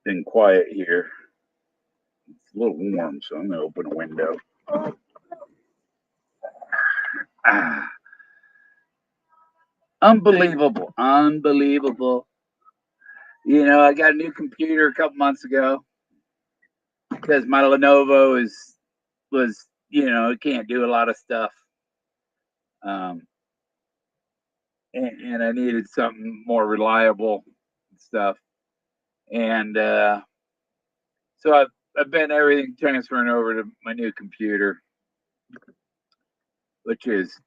been quiet here. It's a little warm, so I'm going to open a window. Ah, unbelievable. Unbelievable. You know, I got a new computer a couple months ago because my Lenovo was, it can't do a lot of stuff. Um, and I needed something more reliable and stuff. And so I've been everything transferring over to my new computer, which is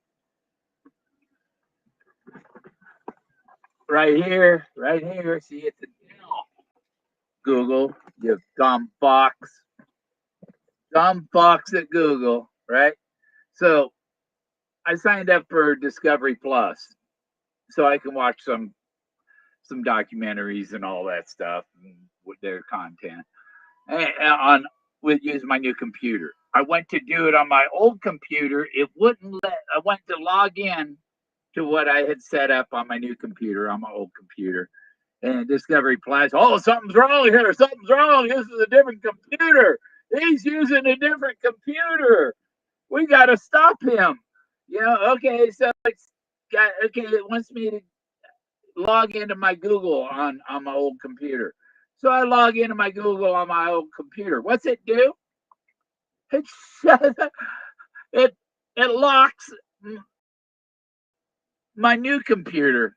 right here, right here. See, it's a Google. You have Tom Fox at Google, right? So I signed up for Discovery Plus, so I can watch some documentaries and all that stuff with their content and on with using my new computer. I went to do it on my old computer. It wouldn't let. I went to log in to what I had set up on my new computer on my old computer, and Discovery Plus. Oh, something's wrong here. Something's wrong. This is a different computer. He's using a different computer. We got to stop him. Okay. So it's got okay. It wants me to log into my Google on my old computer. So I log into my Google on my old computer. What's it do? It it it locks my new computer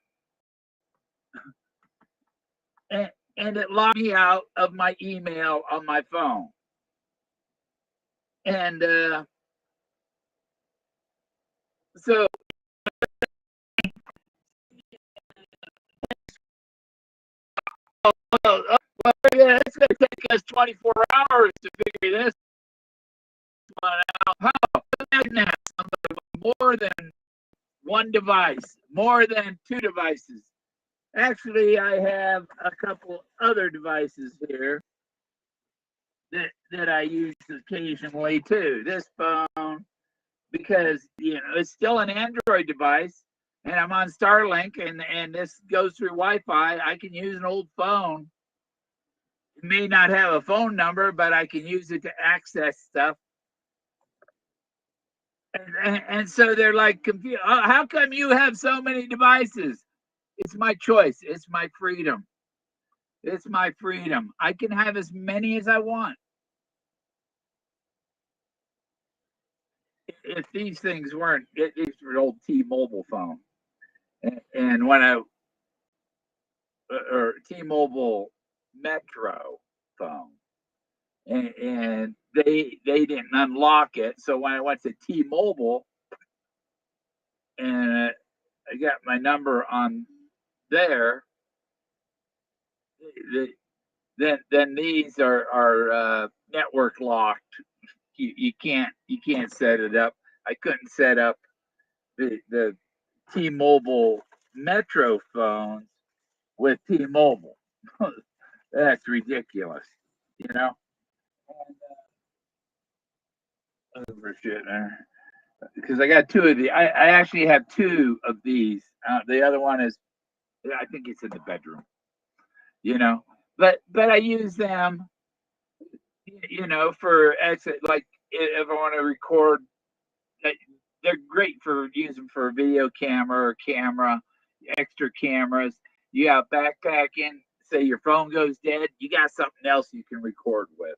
and it locked me out of my email on my phone. And so well, yeah, it's going to take us 24 hours to figure this one out. How? Imagine that more than one device, more than two devices. Actually, I have a couple other devices here that I use occasionally too. This phone, because it's still an Android device, and I'm on Starlink, and this goes through Wi-Fi. I can use an old phone. It may not have a phone number, but I can use it to access stuff. And so they're like confused. Oh, how come you have so many devices? It's my choice. It's my freedom. It's my freedom. I can have as many as I want. If these things weren't, these were old T-Mobile phone, and when I or T-Mobile Metro phone, and they didn't unlock it. So when I went to T-Mobile and I got my number on there, then these are network locked. You can't set it up. I couldn't set up the T-Mobile Metro phones with T-Mobile. That's ridiculous, you know. For shit there, because I got two of the. I actually have two of these. The other one is, I think it's in the bedroom, you know. But I use them, for exit. Like if I want to record, they're great for using for a video camera, extra cameras. You have backpacking. Say your phone goes dead, you got something else you can record with.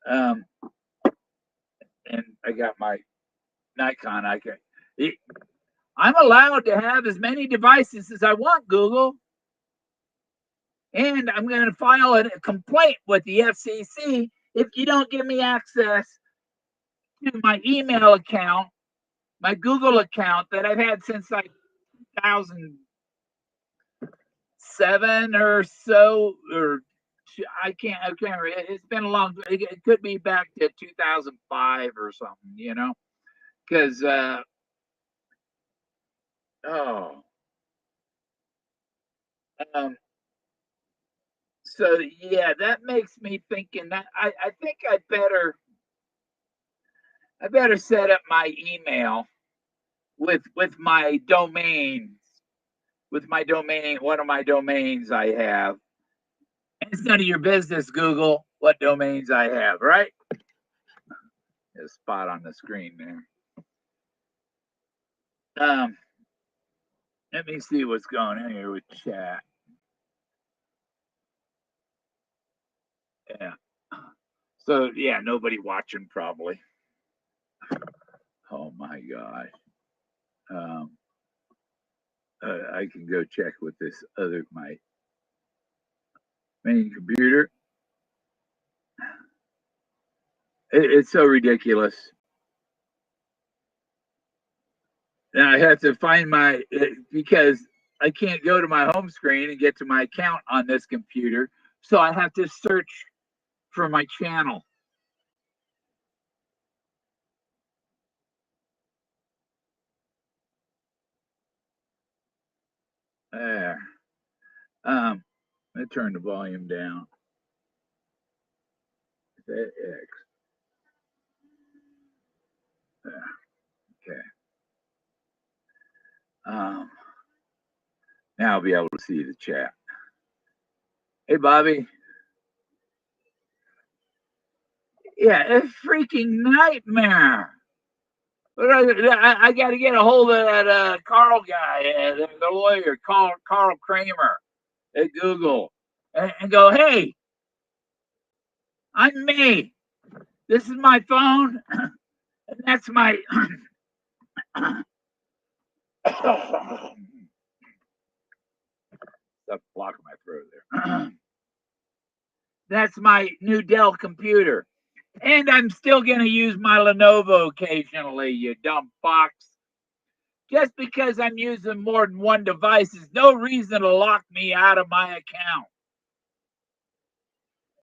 Um, and I got my Nikon. I'm allowed to have as many devices as I want, Google. And I'm going to file a complaint with the FCC if you don't give me access to my email account, my Google account that I've had since like 2007 or so, or I can't remember. It's been a long. It could be back to 2005 or something, because oh, um, so yeah, that makes me thinking that I think I better set up my email with my domains, with my domain, one of my domains I have, It's none of your business, Google, what domains I have, right? There's a spot on the screen there. Let me see what's going on here with chat. Yeah. So yeah, nobody watching probably. Oh my gosh. I can go check with this other my main computer. It's so ridiculous. And I have to find my because I can't go to my home screen and get to my account on this computer, so I have to search for my channel. There. I turn the volume down. That X. Okay. Now I'll be able to see the chat. Hey, Bobby. Yeah, it's a freaking nightmare. I got to get a hold of that Carl guy, the lawyer, Carl Kramer at Google, and go, hey, I'm me. This is my phone, and that's my. Stop blocking my throat there. That's my new Dell computer. And I'm still going to use my Lenovo occasionally, you dumb fox. Just because I'm using more than one device is no reason to lock me out of my account.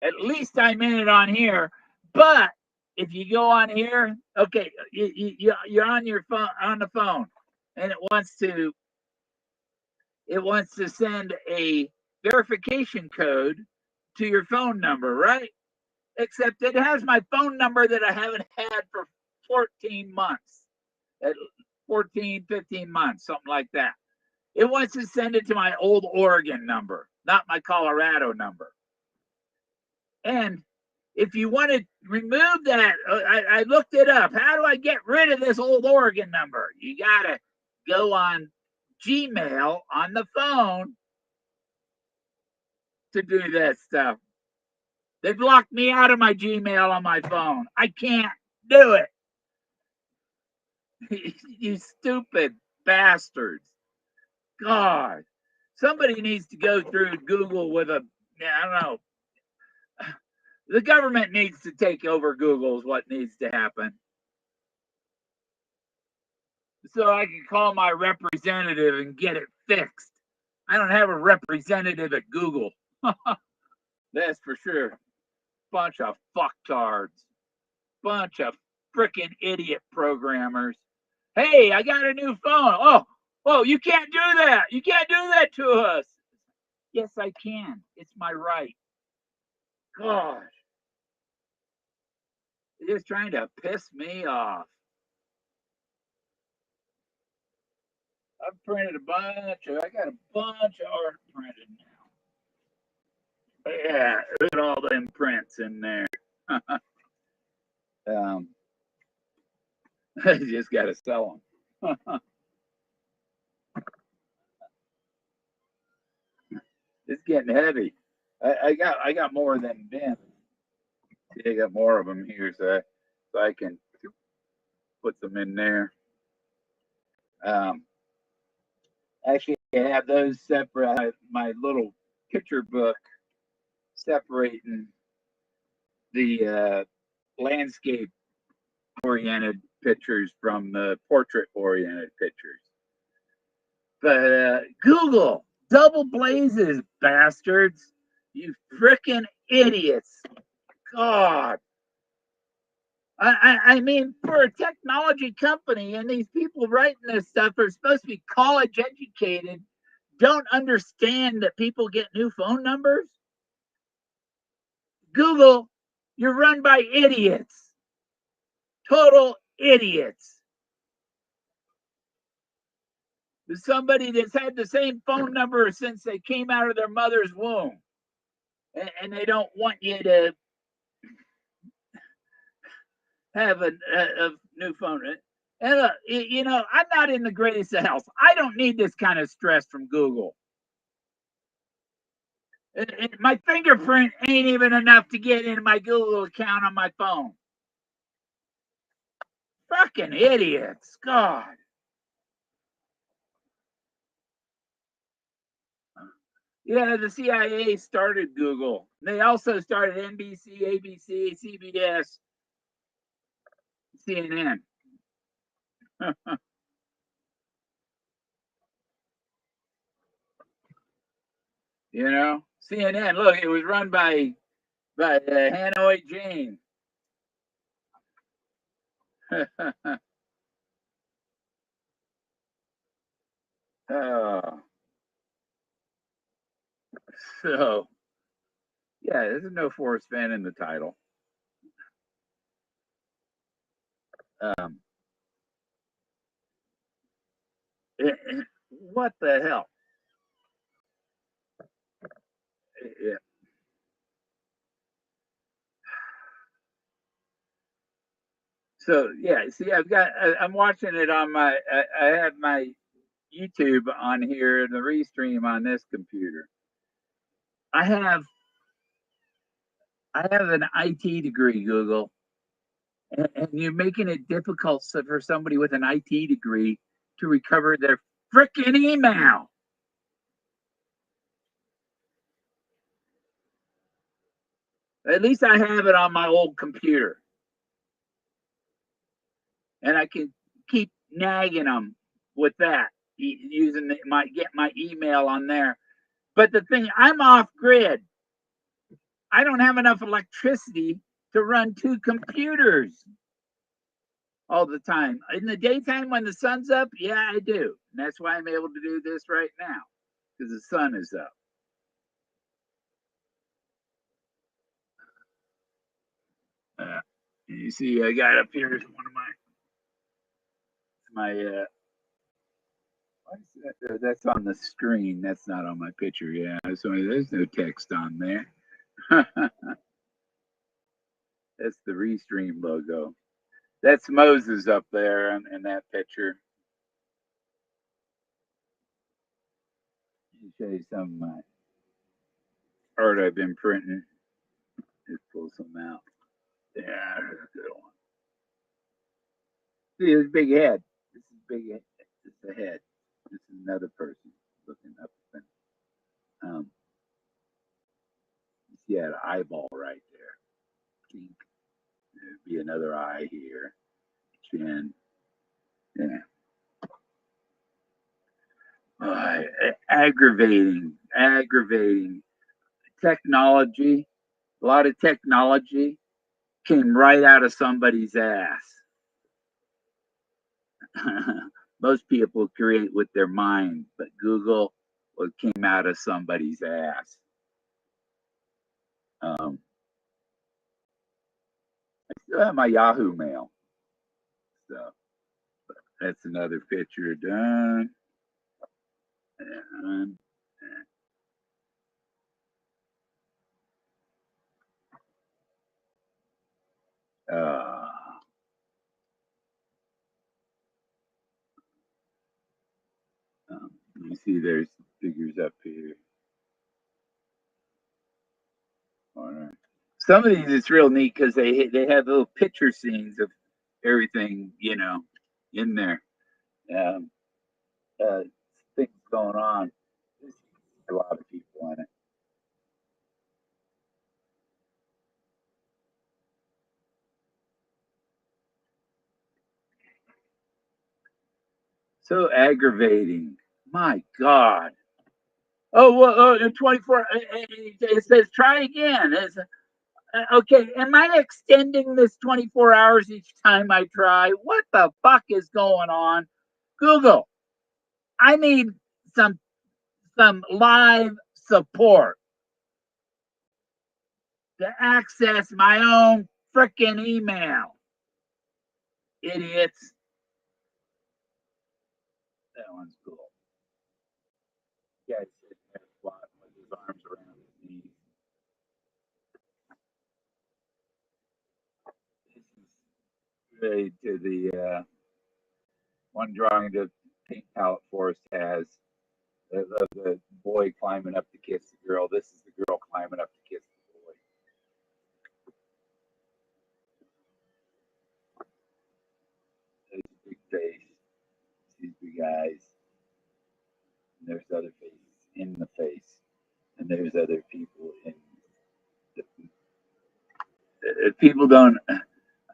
At least I'm in it on here. But if you go on here, okay, you're on your phone, on the phone, and it wants to send a verification code to your phone number, right? Except it has my phone number that I haven't had for 14 months, at 14, 15 months, something like that. It wants to send it to my old Oregon number, not my Colorado number. And if you want to remove that, I looked it up. How do I get rid of this old Oregon number? You got to go on Gmail on the phone to do that stuff. They've locked me out of my Gmail on my phone. I can't do it. You stupid bastards. God. Somebody needs to go through Google with a, I don't know. The government needs to take over Google is what needs to happen. So I can call my representative and get it fixed. I don't have a representative at Google. That's for sure. Bunch of fucktards. Bunch of freaking idiot programmers. Hey, I got a new phone. Oh, you can't do that. You can't do that to us. Yes, I can. It's my right. Gosh. They're just trying to piss me off. I've printed I got a bunch of art printed now. But yeah, look at all them prints in there. I just got to sell them. It's getting heavy. I got more than Ben. I got more of them here, so I can put them in there. Actually, I have those separate. My little picture book separating the landscape oriented pictures from the portrait oriented pictures. But Google, double blazes, bastards. You freaking idiots. God. I mean, for a technology company and these people writing this stuff are supposed to be college educated, don't understand that people get new phone numbers? Google, you're run by idiots. Total idiots. Somebody that's had the same phone number since they came out of their mother's womb. and they don't want you to have a new phone. And you know, I'm not in the greatest of health. I don't need this kind of stress from Google. My fingerprint ain't even enough to get into my Google account on my phone. Fucking idiots. God. Yeah, the CIA started Google. They also started NBC, ABC, CBS, CNN. You know, CNN. Look, it was run by Hanoi Jane. Oh, so yeah, there's no Forrest Fenn in the title. Um, what the hell? Yeah. So yeah, see, I'm watching it on I have my YouTube on here and the restream on this computer. I have I have an IT degree, Google, and you're making it difficult for somebody with an IT degree to recover their freaking email. At least I have it on my old computer, and I can keep nagging them with that using my email on there. But the thing, I'm off grid. I don't have enough electricity to run two computers all the time. In the daytime when the sun's up, yeah, I do. And that's why I'm able to do this right now because the sun is up. You see, I got up here one of my that's on the screen. That's not on my picture. Yeah, so there's no text on there. That's the Restream logo. That's Moses up there in that picture. Let me show you some of my art I've been printing. Just pull some out. Yeah, there's a good one. See, this big head. This is big head. This is the head. This is another person looking up. And, um, you see that eyeball right there. Pink. There'd be another eye here. Chin. Yeah. Aggravating. Technology, a lot of technology came right out of somebody's ass. Most people create with their mind, but Google, what came out of somebody's ass. I still have my Yahoo mail. So that's another picture done. And, uh, you see, there's figures up here. All right. Some of these it's real neat because they have little picture scenes of everything, you know, in there. Um, uh, Things going on. There's a lot of people in it. So aggravating. My God. Oh, well, 24. It says try again. Okay, am I extending this 24 hours each time I try? What the fuck is going on? Google, I need some some live support to access my own freaking email. Idiots. That one's cool. Guy's sitting there squatting with his arms around his knees. say to the one drawing the Pink Palette Forest has the boy climbing up to kiss the girl. This is the girl climbing up to kiss the boy. There's a big face, these big eyes, and there's other faces in the face, and there's other people in the. People don't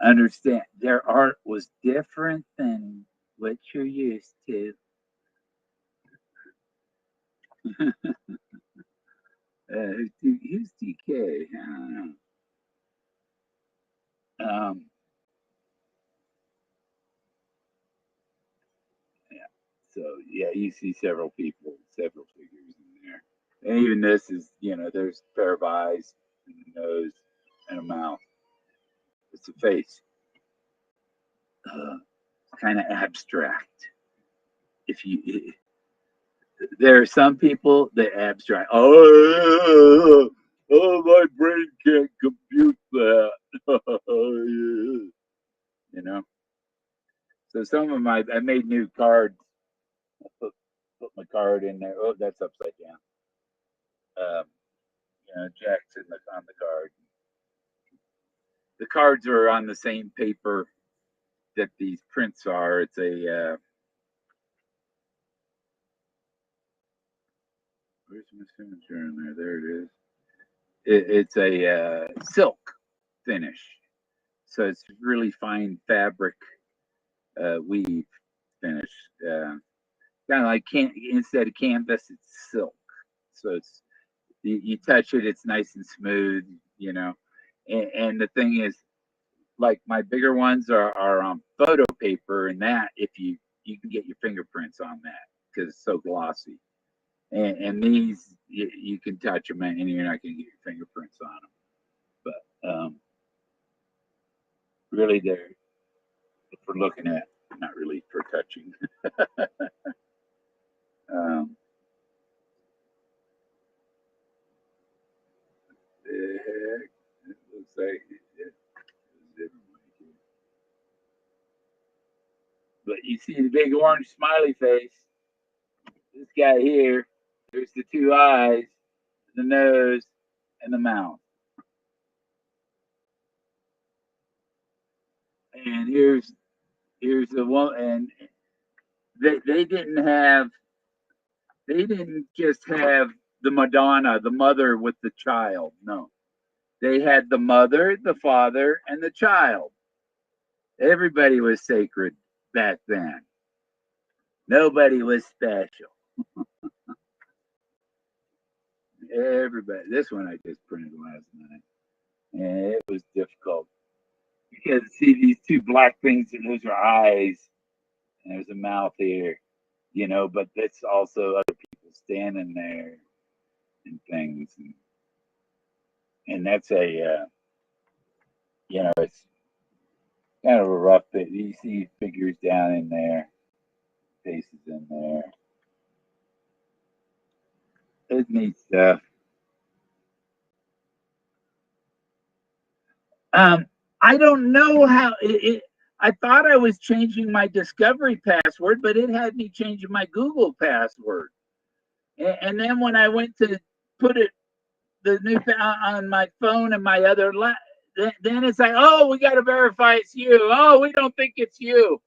understand. Their art was different than what you're used to. Who's TK? I don't know. Yeah. So yeah, you see several people, several figures in there. And even this is, there's a pair of eyes, and a nose, and a mouth. It's a face. Kind of abstract. If you, there are some people that abstract. Oh, my brain can't compute that. So some of I made new cards. I put my card in there. Oh, that's upside down. Jack's on the card. The cards are on the same paper that these prints are. It's a where's my signature in there? There it is. It's a silk finish, so it's really fine fabric weave finish. Kind of like instead of canvas, it's silk. So it's you touch it, it's nice and smooth, And the thing is, like my bigger ones are on photo paper, and that if you can get your fingerprints on that because it's so glossy. And these you can touch them and you're not going to get your fingerprints on them. But really, they're for looking at, not really for touching. The heck? It looks like but you see the big orange smiley face. This guy here, there's the two eyes, the nose, and the mouth. And here's the one, and they didn't just have the Madonna, the mother with the child. No, they had the mother, the father, and the child. Everybody was sacred back then. Nobody was special. Everybody. This one I just printed last night, and it was difficult because see these two black things, and those are eyes, and there's a mouth here, but that's also other people standing there and things, and that's it's kind of a rough bit. You see figures down in there, faces in there. It's neat stuff. I don't know how I thought I was changing my Discovery password, but it had me changing my Google password. And then when I went to put it the new on my phone and my other then it's like, oh, we got to verify it's you. Oh, we don't think it's you.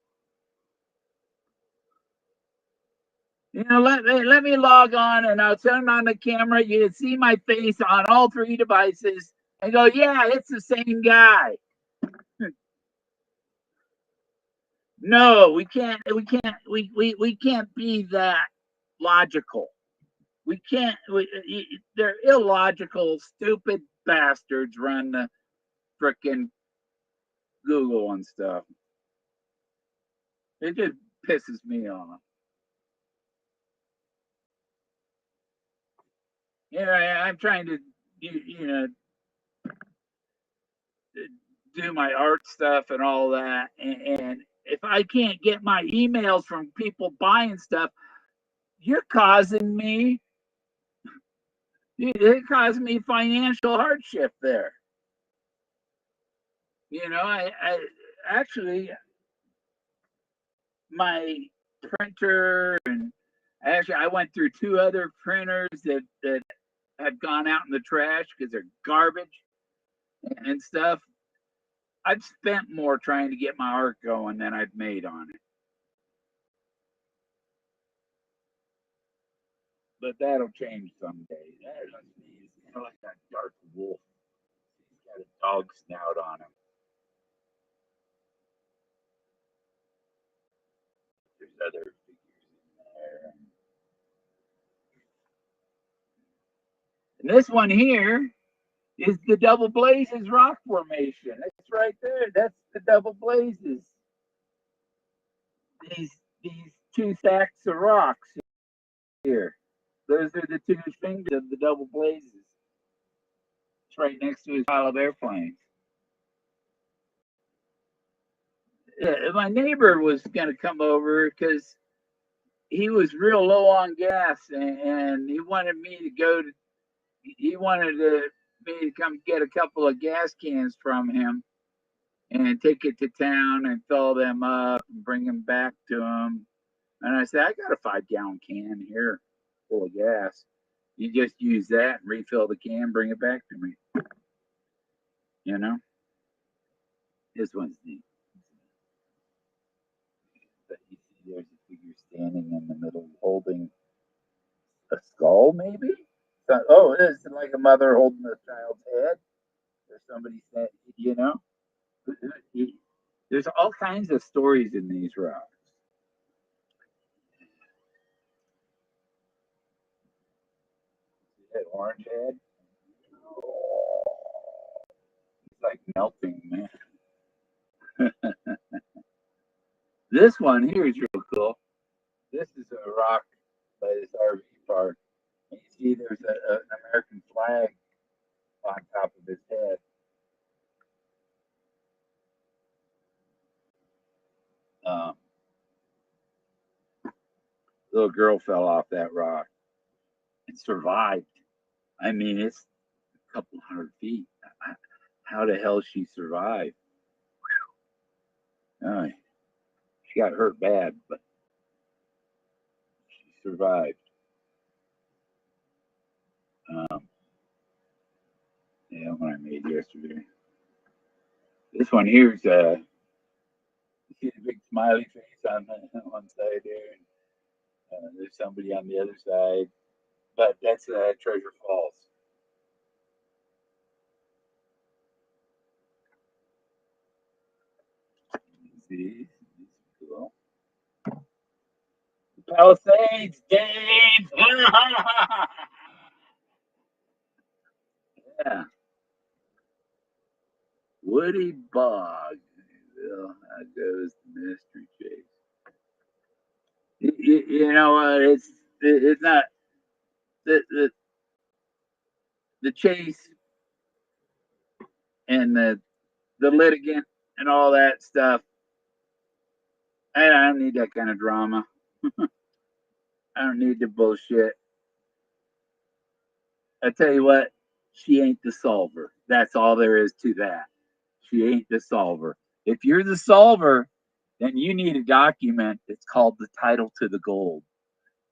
Let me log on and I'll turn on the camera. You can see my face on all three devices and go, yeah, it's the same guy. No, we can't be that logical. We can't. They're illogical, stupid bastards run the frickin' Google and stuff. It just pisses me off. I'm trying to, do my art stuff and all that, and if I can't get my emails from people buying stuff, you're causing me. It caused me financial hardship there. actually, my printer, and actually I went through two other printers that have gone out in the trash because they're garbage and stuff. I've spent more trying to get my art going than I've made on it. But that'll change someday. He's kind of like that dark wolf. He's got a dog snout on him. There's other figures in there. And this one here is the Double Blazes rock formation. It's right there. That's the Double Blazes. These two stacks of rocks here. Those are the two fingers of the Double Blazes. It's right next to his pile of airplanes. My neighbor was going to come over because he was real low on gas, and he wanted me to go to. He wanted me to come get a couple of gas cans from him and take it to town and fill them up and bring them back to him. And I said, I got a 5-gallon can here full of gas. You just use that and refill the can, bring it back to me. You know, this one's neat. But you see, there's a figure standing in the middle holding a skull, maybe. So, oh, it's like a mother holding a child's head, or somebody said, you know. There's all kinds of stories in these rocks. That orange head, it's like melting, man. This one here is real cool. This is a rock by this RV park. And you see there's an American flag on top of his head. Little girl fell off that rock and survived. I mean, it's a couple 100 feet. How the hell she survived? She got hurt bad, but she survived. Yeah, one I made yesterday. This one here's you see the big smiley face on one side there, and there's somebody on the other side. But that's Treasure Falls. See, cool. Palisades, Dave. Yeah. Woody Bog. Well, that goes the mystery chase. You know what? It's not the chase and the litigant and all that stuff. I don't need that kind of drama. I don't need the bullshit. I tell you what, she ain't the solver. That's all there is to that. She ain't the solver. If you're the solver, then you need a document. It's called the title to the gold.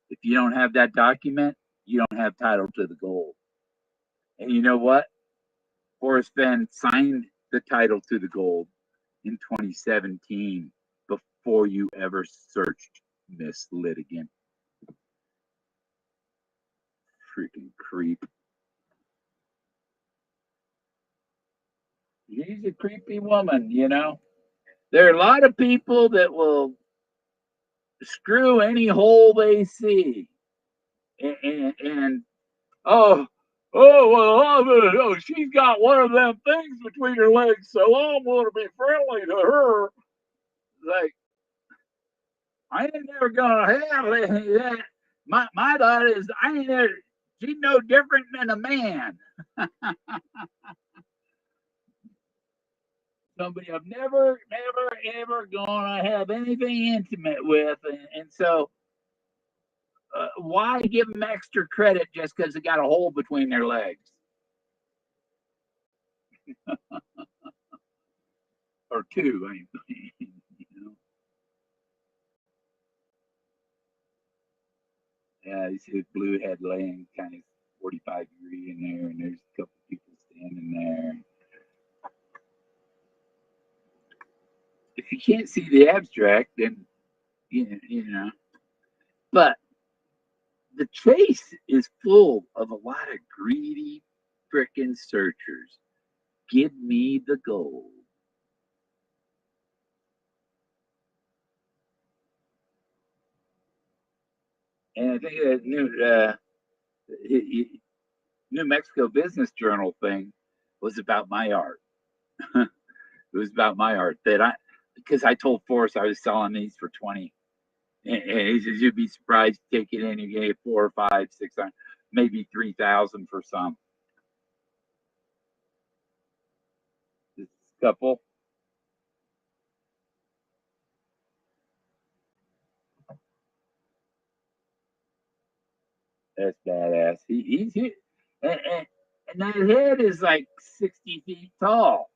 If you don't have that document, you don't have title to the gold. And you know what? Horace Fenn signed the title to the gold in 2017 before you ever searched Miss Litigant. Freaking creep. She's a creepy woman, you know. There are a lot of people that will screw any hole they see. And oh, she's got one of them things between her legs, so I'm going to be friendly to her. Like, I ain't never gonna have that. My thought is, I ain't never. She's no different than a man. Somebody I've never, ever gonna have anything intimate with, and so why give them extra credit just because they got a hole between their legs? or two. You know? Yeah, you see the blue headland, kind of 45-degree in there, and there's a couple people standing there. If you can't see the abstract, then you know. But the chase is full of a lot of greedy frickin' searchers. Give me the gold. And I think that New Mexico Business Journal thing was about my art. It was about my art that because I told Forrest I was selling these for 20. And he says, you'd be surprised to take it in. You get 4 or 5, 600, maybe 3,000 for some. This couple. That's badass. He's here. And that head is like 60 feet tall.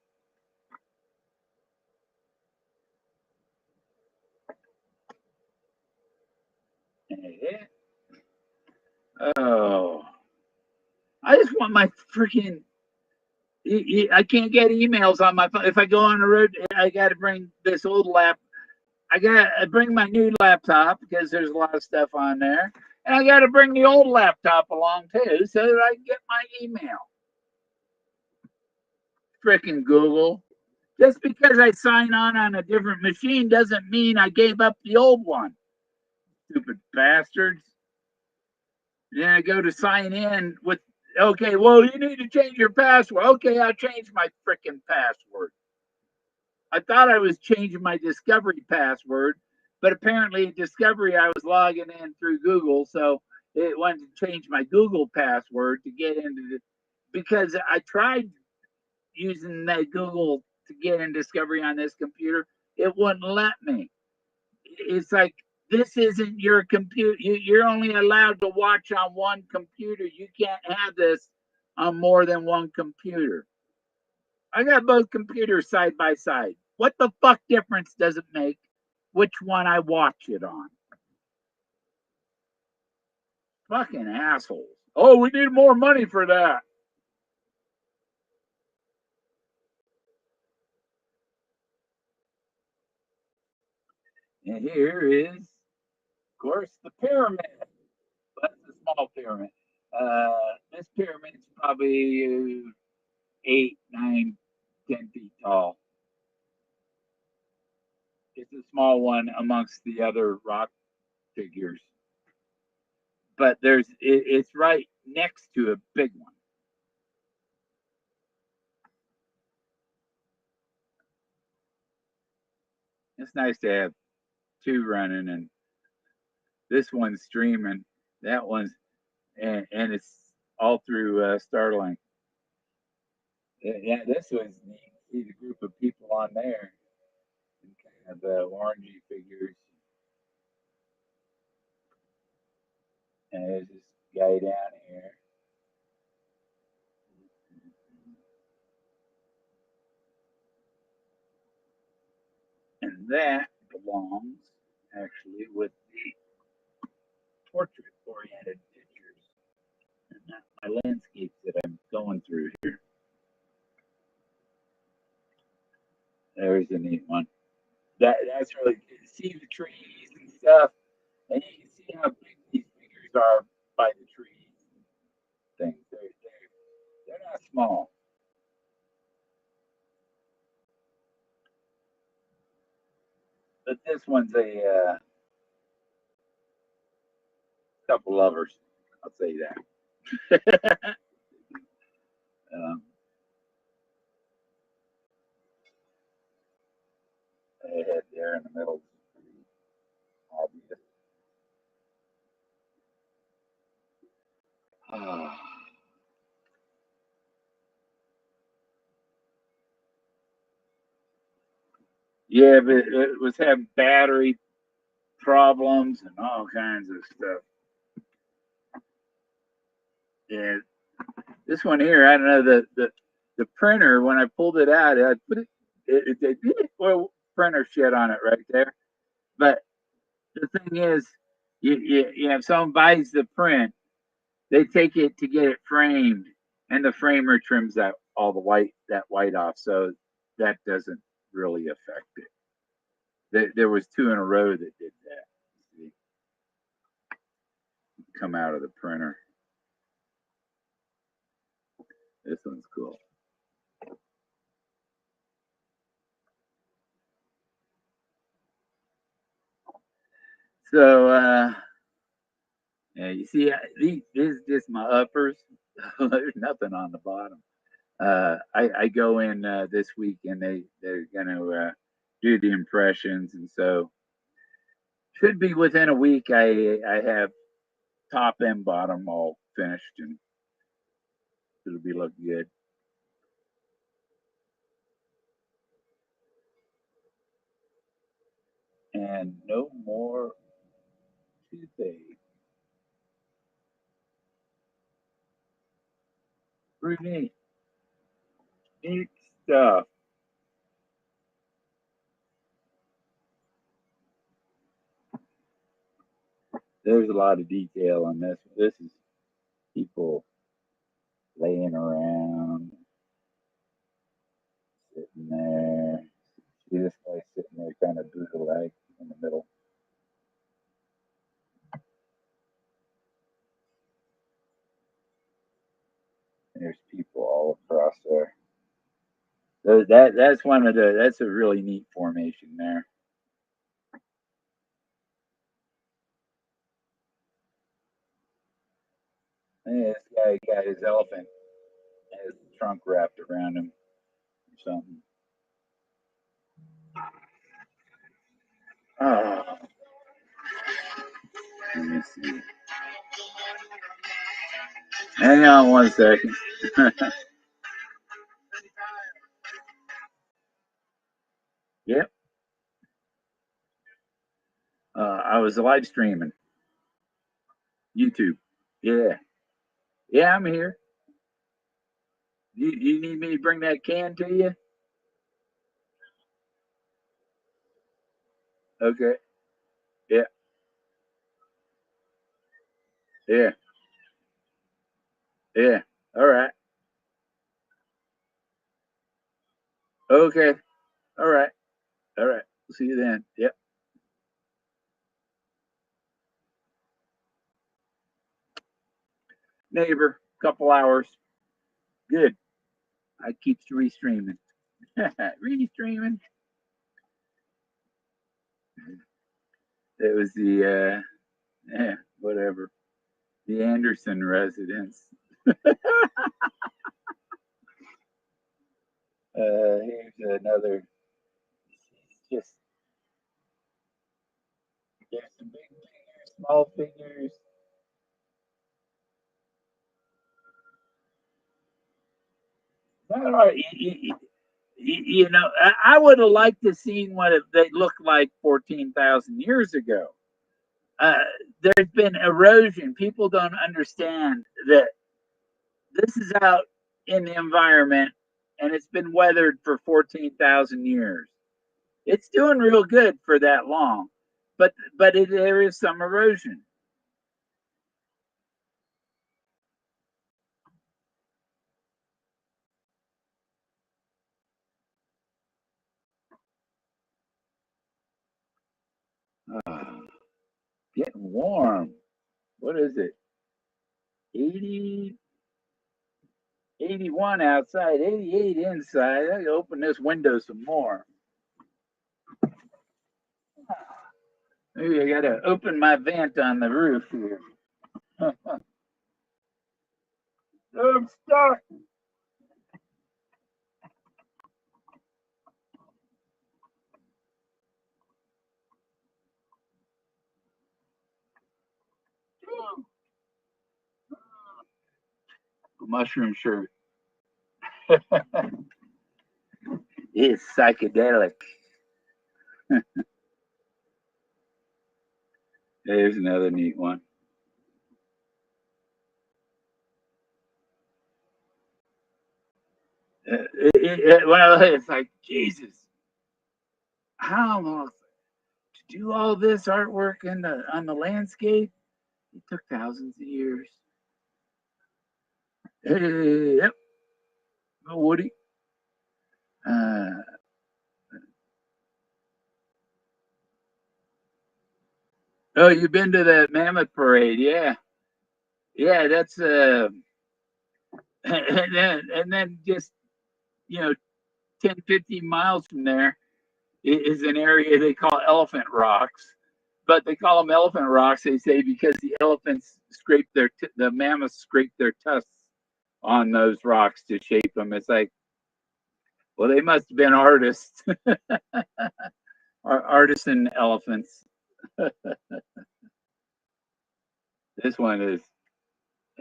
Oh, I just want my freaking. I can't get emails on my phone. If I go on the road, I got to bring this old lap. I got to bring my new laptop because there's a lot of stuff on there. And I got to bring the old laptop along too so that I can get my email. Freaking Google. Just because I sign on a different machine doesn't mean I gave up the old one. Stupid bastards. Then I go to sign in with, okay, well, you need to change your password. Okay, I'll change my freaking password. I thought I was changing my Discovery password, but apparently Discovery I was logging in through Google, so it wanted to change my Google password to get into the, because I tried using that Google to get in Discovery on this computer, it wouldn't let me. It's like, this isn't your computer. You're only allowed to watch on one computer. You can't have this on more than one computer. I got both computers side by side. What the fuck difference does it make which one I watch it on? Fucking assholes. Oh, we need more money for that. And here is, of course, the pyramid. That's a small pyramid. This pyramid's probably 8, 9, 10 feet tall. It's a small one amongst the other rock figures, but it's right next to a big one. It's nice to have two running, and this one's streaming, that one's, and it's all through Starlink. Yeah, this was neat. See the group of people on there, and kind of the orangey figures, and there's this guy down here. And that belongs actually with the portrait oriented pictures and not my landscapes that I'm going through here. There's a neat one. That's really good to see the trees and stuff, and you can see how big these figures are by the trees and things. They're not small. But this one's a couple lovers. I'll say that. um, head there in the middle. Obvious. Ah. Yeah, but it was having battery problems and all kinds of stuff. Yeah, this one here, I don't know the printer when I pulled it out, I put it. They did well printer shit on it right there. But the thing is, if someone buys the print, they take it to get it framed, and the framer trims all the white off, so that doesn't really affect it. There was two in a row that did that. See, come out of the printer. This one's cool. So yeah, you see, this is just my uppers. There's nothing on the bottom. I go in this week, and they're gonna do the impressions, and so should be within a week. I have top and bottom all finished, and it'll be looking good. And no more Tuesday. Pretty neat. Neat stuff. There's a lot of detail on this. This is people laying around, sitting there. See this guy sitting there kind of bootleg in the middle. There's people all across there. So that's a really neat formation there. Yeah, this guy got his elephant, his trunk wrapped around him or something. Oh, let me see. Hang on one second. Yep. I was live streaming YouTube. Yeah. Yeah, I'm here. You need me to bring that can to you? Okay. Yeah. Yeah. Yeah. All right. Okay. All right. All right. See you then. Yep. Neighbor, couple hours. Good. I keeps restreaming. Restreaming. It was the whatever. The Anderson residence. Here's another. Just there's some big figures, small figures. All right, you know, I would have liked to seen what they looked like 14,000 years ago. Uh, there's been erosion. People don't understand that this is out in the environment, and it's been weathered for 14,000 years. It's doing real good for that long, but there is some erosion. Getting warm. What is it? 80, 81 outside, 88 inside. I open this window some more. Maybe I gotta open my vent on the roof here. I'm stuck. Mushroom shirt. It's psychedelic. There's another neat one. Well, it's like Jesus. how long to do all this artwork on the landscape? It took thousands of years. Yep, Woody. Uh, oh, you've been to the Mammoth Parade? Yeah, yeah. That's and then just, you know, 10, 15 miles from there is an area they call Elephant Rocks, but they call them Elephant Rocks. They say because the elephants scrape the mammoths scrape their tusks on those rocks to shape them. It's like, well, they must have been artists, artisan elephants. This one is,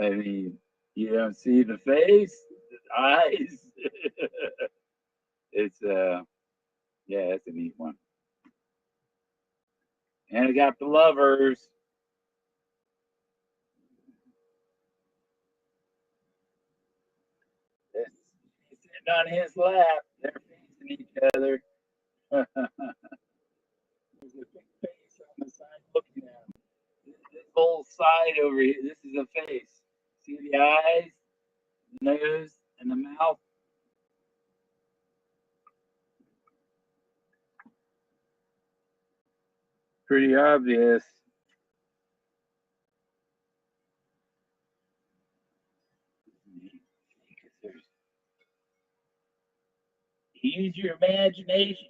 I mean, you don't see the face, the eyes. It's yeah, it's a neat one. And I got the lovers. It's sitting on his lap. They're facing each other. There's a big face on the side looking at him. This whole side over here, this is a face. See the eyes, the nose, and the mouth? Pretty obvious. Use your imagination.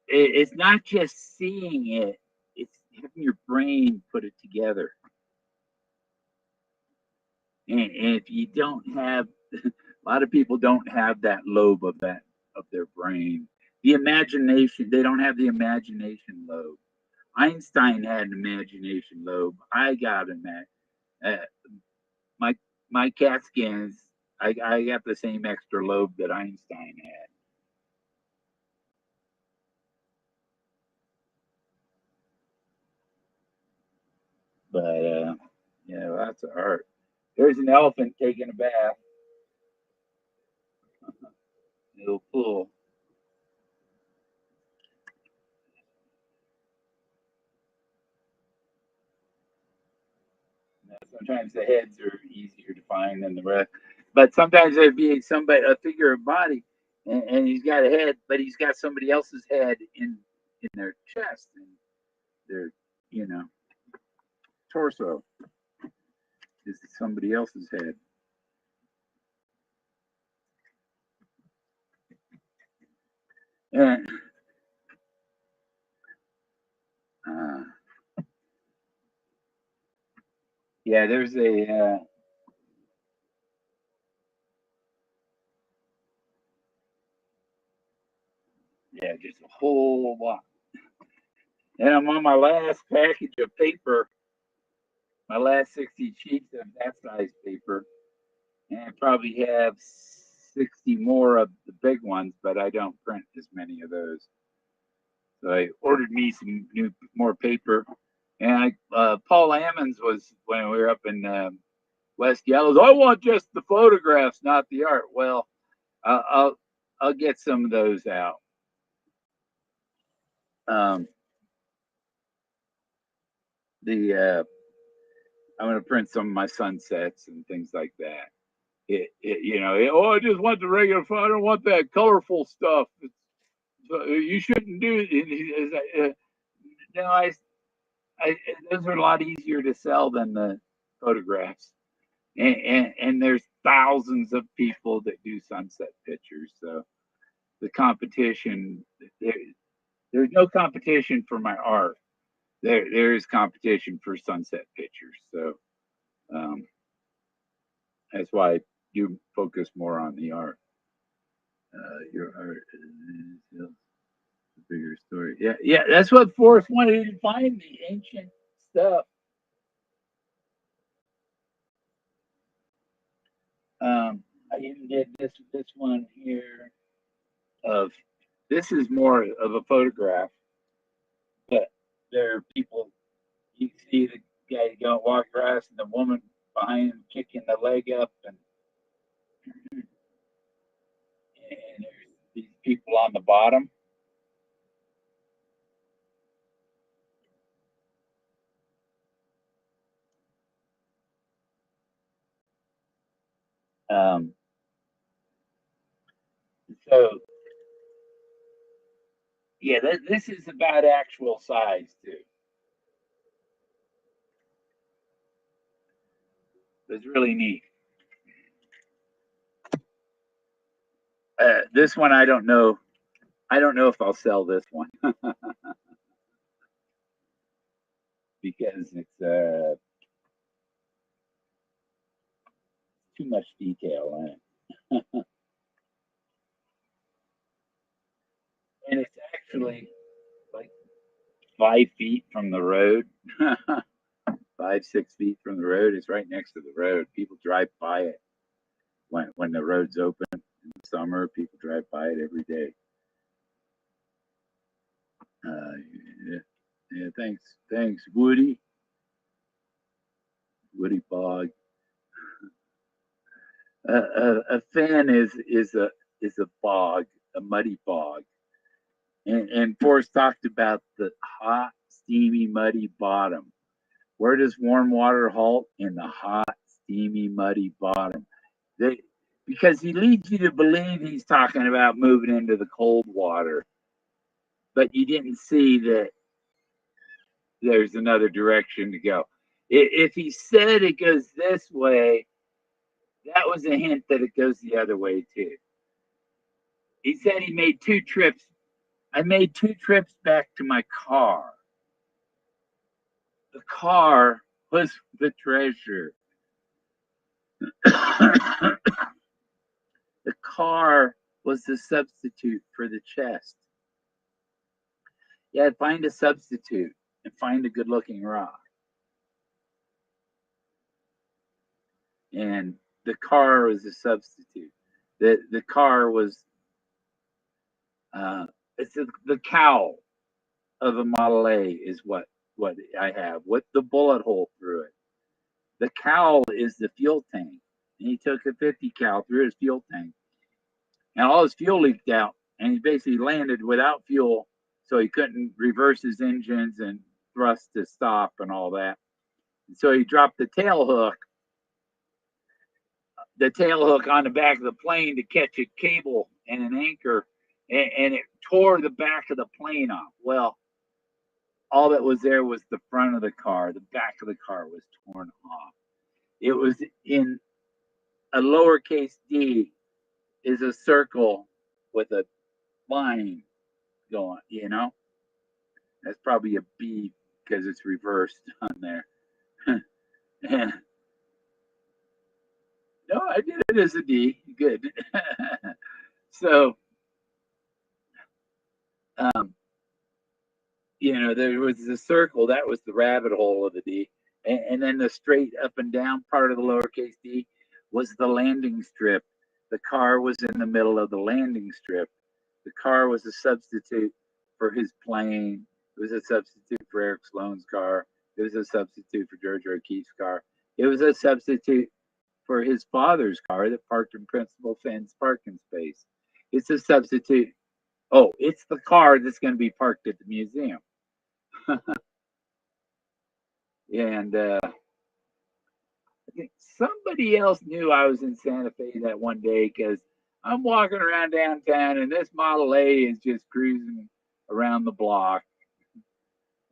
It's not just seeing it, it's having your brain put it together. And if you don't have, a lot of people don't have that lobe of their brain. The imagination, they don't have the imagination lobe. Einstein had an imagination lobe. I got an my my CAT scans. I got the same extra lobe that Einstein had. But yeah, lots of art. There's an elephant taking a bath in a little pool. Sometimes the heads are easier to find than the rest, but sometimes there'd be a figure of body, and he's got a head, but he's got somebody else's head in their chest and their, you know, torso is somebody else's head. And uh, yeah, there's a yeah, just a whole lot. And I'm on my last package of paper, my last 60 sheets of that size paper, and I probably have 60 more of the big ones, but I don't print as many of those. So I ordered me some more paper. And Paul Ammons was when we were up in West Yellows. I want just the photographs, not the art. Well, I'll I'll get some of those out. Um, the I'm going to print some of my sunsets and things like that. You know, oh, I just want the regular. I don't want that colorful stuff. You shouldn't do it. No, I, those are a lot easier to sell than the photographs. And there's thousands of people that do sunset pictures. So the competition, there, there's no competition for my art. There is competition for sunset pictures. So um, that's why I do focus more on the art. Your art is a bigger story. Yeah, yeah, that's what Forrest wanted to find the ancient stuff. I even did this one here of this is more of a photograph, but there are people you see the guy going walk across and the woman behind him kicking the leg up and there's these people on the bottom So yeah, this is about actual size too. It's really neat. This one I don't know. I don't know if I'll sell this one because it's too much detail in it, and it's actually like 5 feet from the road. 5, 6 feet from the road. It's right next to the road. People drive by it when the road's open in the summer. People drive by it every day. Yeah, yeah, thanks, Woody. Woody Bog. A fan is a bog, a muddy bog, and Forrest talked about the hot, steamy, muddy bottom. Where does warm water halt? In the hot, steamy, muddy bottom. They, because he leads you to believe he's talking about moving into the cold water, but you didn't see that there's another direction to go. If he said it goes this way, that was a hint that it goes the other way too. He said he made 2 trips. I made 2 trips back to my car. The car was the treasure. The car was the substitute for the chest. Yeah, find a substitute and find a good looking rock. And the car was a substitute. The car was it's the cowl of a Model A is what I have with the bullet hole through it. The cowl is the fuel tank. And he took a 50 cal through his fuel tank, and all his fuel leaked out, and he basically landed without fuel, so he couldn't reverse his engines and thrust to stop and all that. And so he dropped the tail hook on the back of the plane to catch a cable and an anchor, and it tore the back of the plane off. Well, all that was there was the front of the car. The back of the car was torn off. It was in a lowercase d is a circle with a line going, That's probably a B because it's reversed on there. No, I did it as a D. Good. So, um, there was the circle. That was the rabbit hole of the D. And then the straight up and down part of the lowercase d was the landing strip. The car was in the middle of the landing strip. The car was a substitute for his plane. It was a substitute for Eric Sloan's car. It was a substitute for George O'Keeffe's car. It was a substitute for his father's car that parked in Principal Finn's parking space. It's a substitute. Oh, it's the car that's going to be parked at the museum. And somebody else knew I was in Santa Fe that one day because I'm walking around downtown and this Model A is just cruising around the block.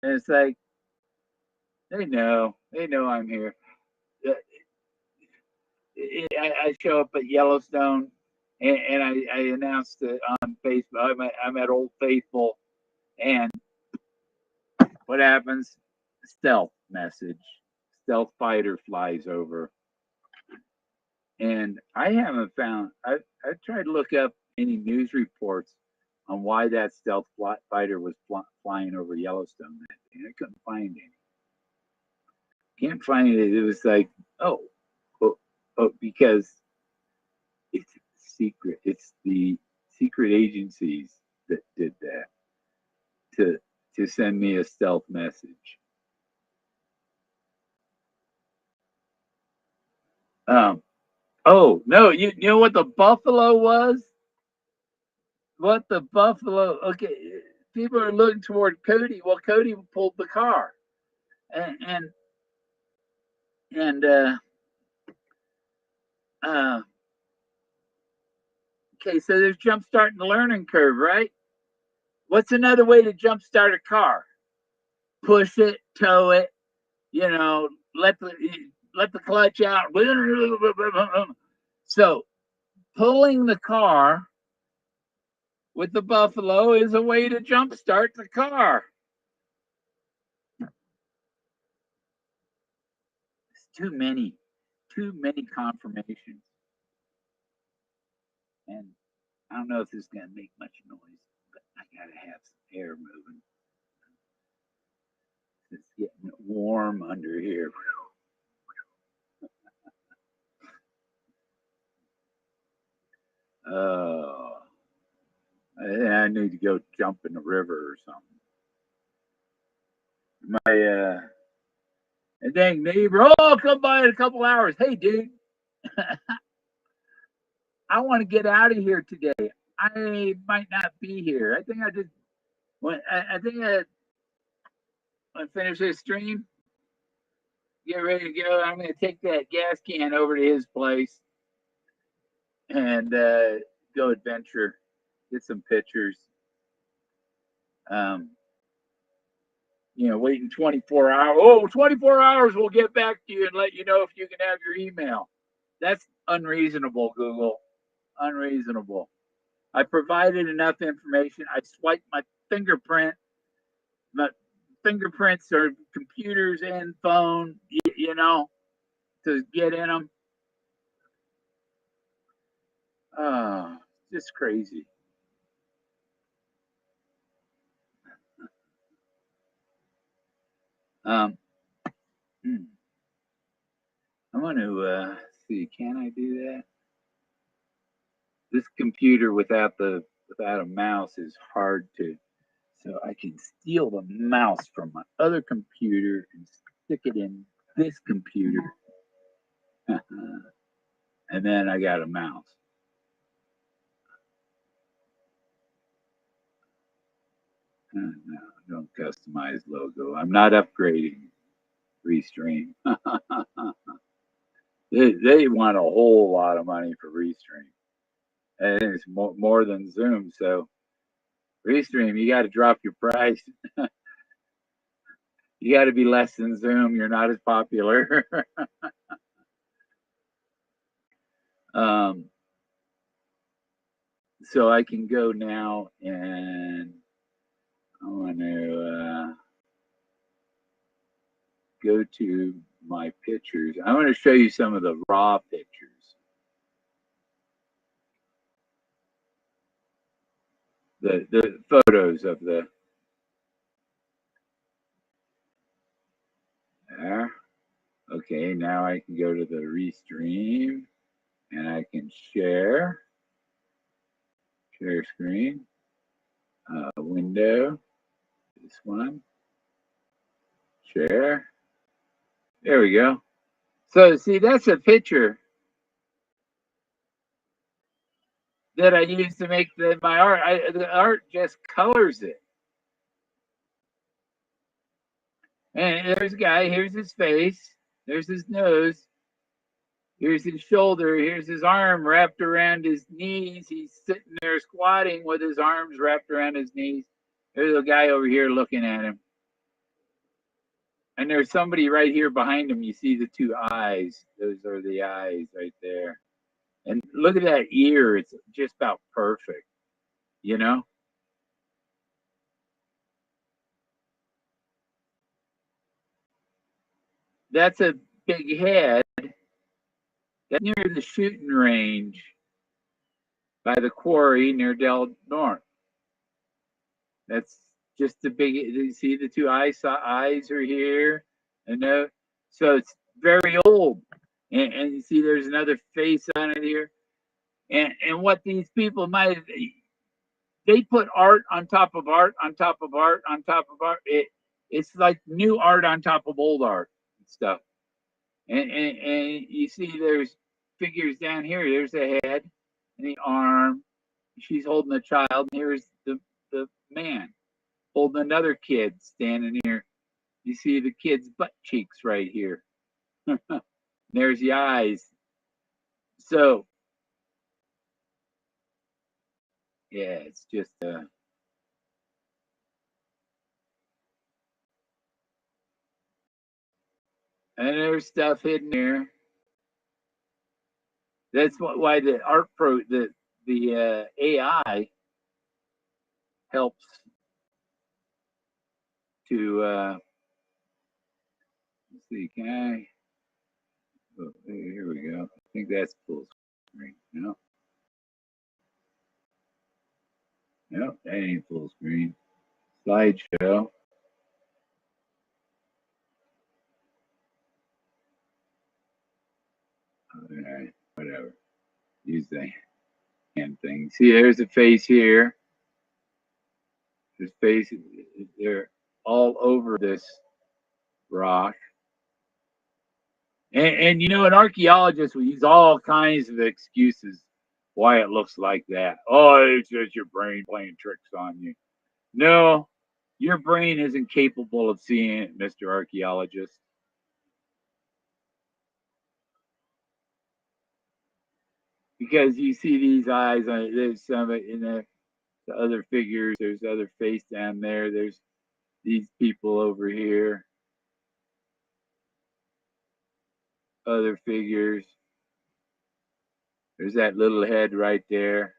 And it's like, they know I'm here. I show up at Yellowstone and I announced it on Facebook. I'm at Old Faithful, and what happens? Stealth message. Stealth fighter flies over. And I haven't found, I've tried to look up any news reports on why that stealth fighter was flying over Yellowstone that day. I couldn't find any. Can't find it. It was like, oh, because it's secret. It's the secret agencies that did that to send me a stealth message. Oh no, you know what the buffalo was? What the buffalo? Okay, people are looking toward Cody. Well, Cody pulled the car, and and uh, Okay, so there's jump starting the learning curve, right? What's another way to jump start a car? Push it, tow it, you know, let the clutch out. So pulling the car with the Buffalo is a way to jump start the car. It's too many confirmations. And I don't know if this is going to make much noise, but I got to have some air moving. It's getting warm under here. Oh, I need to go jump in the river or something. My dang neighbor, oh, come by in a couple hours. Hey, dude, I want to get out of here today. I might not be here. I think I just I think I finish this stream, get ready to go. I'm going to take that gas can over to his place and go adventure, get some pictures. You know, waiting 24 hours. Oh, 24 hours, we'll get back to you and let you know if you can have your email. That's unreasonable, Google. Unreasonable. I provided enough information. I swiped my fingerprint. My fingerprints are computers and phone, you know, to get in them. Just crazy. I'm going to see. Can I do that? This computer without a mouse is hard to. So I can steal the mouse from my other computer and stick it in this computer, and then I got a mouse. No, don't customize logo. I'm not upgrading Restream. they want a whole lot of money for Restream. And it's more than Zoom. So Restream, you got to drop your price. You got to be less than Zoom. You're not as popular. So I can go now and I want to go to my pictures. I want to show you some of the raw pictures. The photos of the there. Okay, now I can go to the Restream and I can share screen, window, this one, share. There we go. So see, that's a picture that I use to make my art. The art just colors it. And there's a guy, here's his face, there's his nose, here's his shoulder, here's his arm wrapped around his knees. He's sitting there squatting with his arms wrapped around his knees. There's a guy over here looking at him. And there's somebody right here behind him. You see the two eyes. Those are the eyes right there. And look at that ear. It's just about perfect, you know? That's a big head. That's near the shooting range by the quarry near Del Norte. That's just the big. You see the two eyes are here, and so it's very old. And you see, there's another face on it here. And what these people might they put art on top of art on top of art on top of art. It's like new art on top of old art and stuff. And you see there's figures down here. There's a head and the arm. She's holding a child. And here's the man holding another kid standing here. You see the kid's butt cheeks right here. There's the eyes. So Yeah, it's just and there's stuff hidden here. That's why the AI helps to let's see, can I oh, here we go. I think that's full screen. No, no, that ain't full screen. Slideshow. All right, whatever. Use the hand thing. See, there's a face here. There's faces. They're all over this rock. And you know, an archaeologist will use all kinds of excuses why it looks like that. Oh, it's just your brain playing tricks on you. No, your brain isn't capable of seeing it, Mr. Archaeologist. Because you see these eyes, there's some in the other figures, there's other face down there, there's these people over here, other figures. There's that little head right there.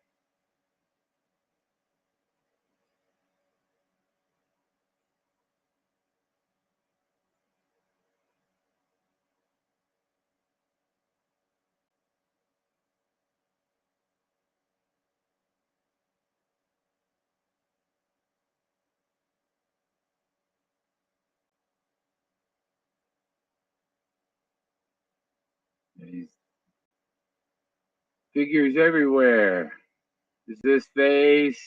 These figures everywhere. There's this face.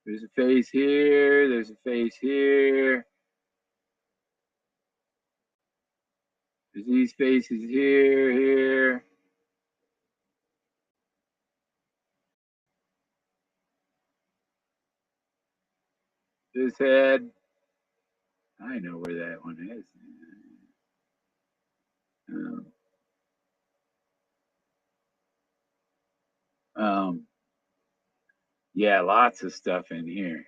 There's a face here. There's a face here. There's these faces here. This head. I know where that one is. Um, um, yeah, lots of stuff in here.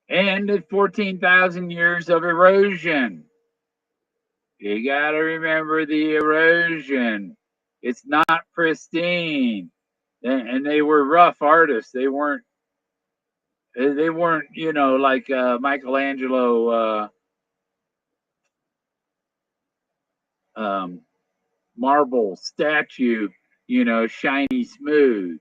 And the 14,000 years of erosion. You got to remember the erosion. It's not pristine. And they were rough artists. They weren't, you know, like Michelangelo marble statue, you know, shiny smooth.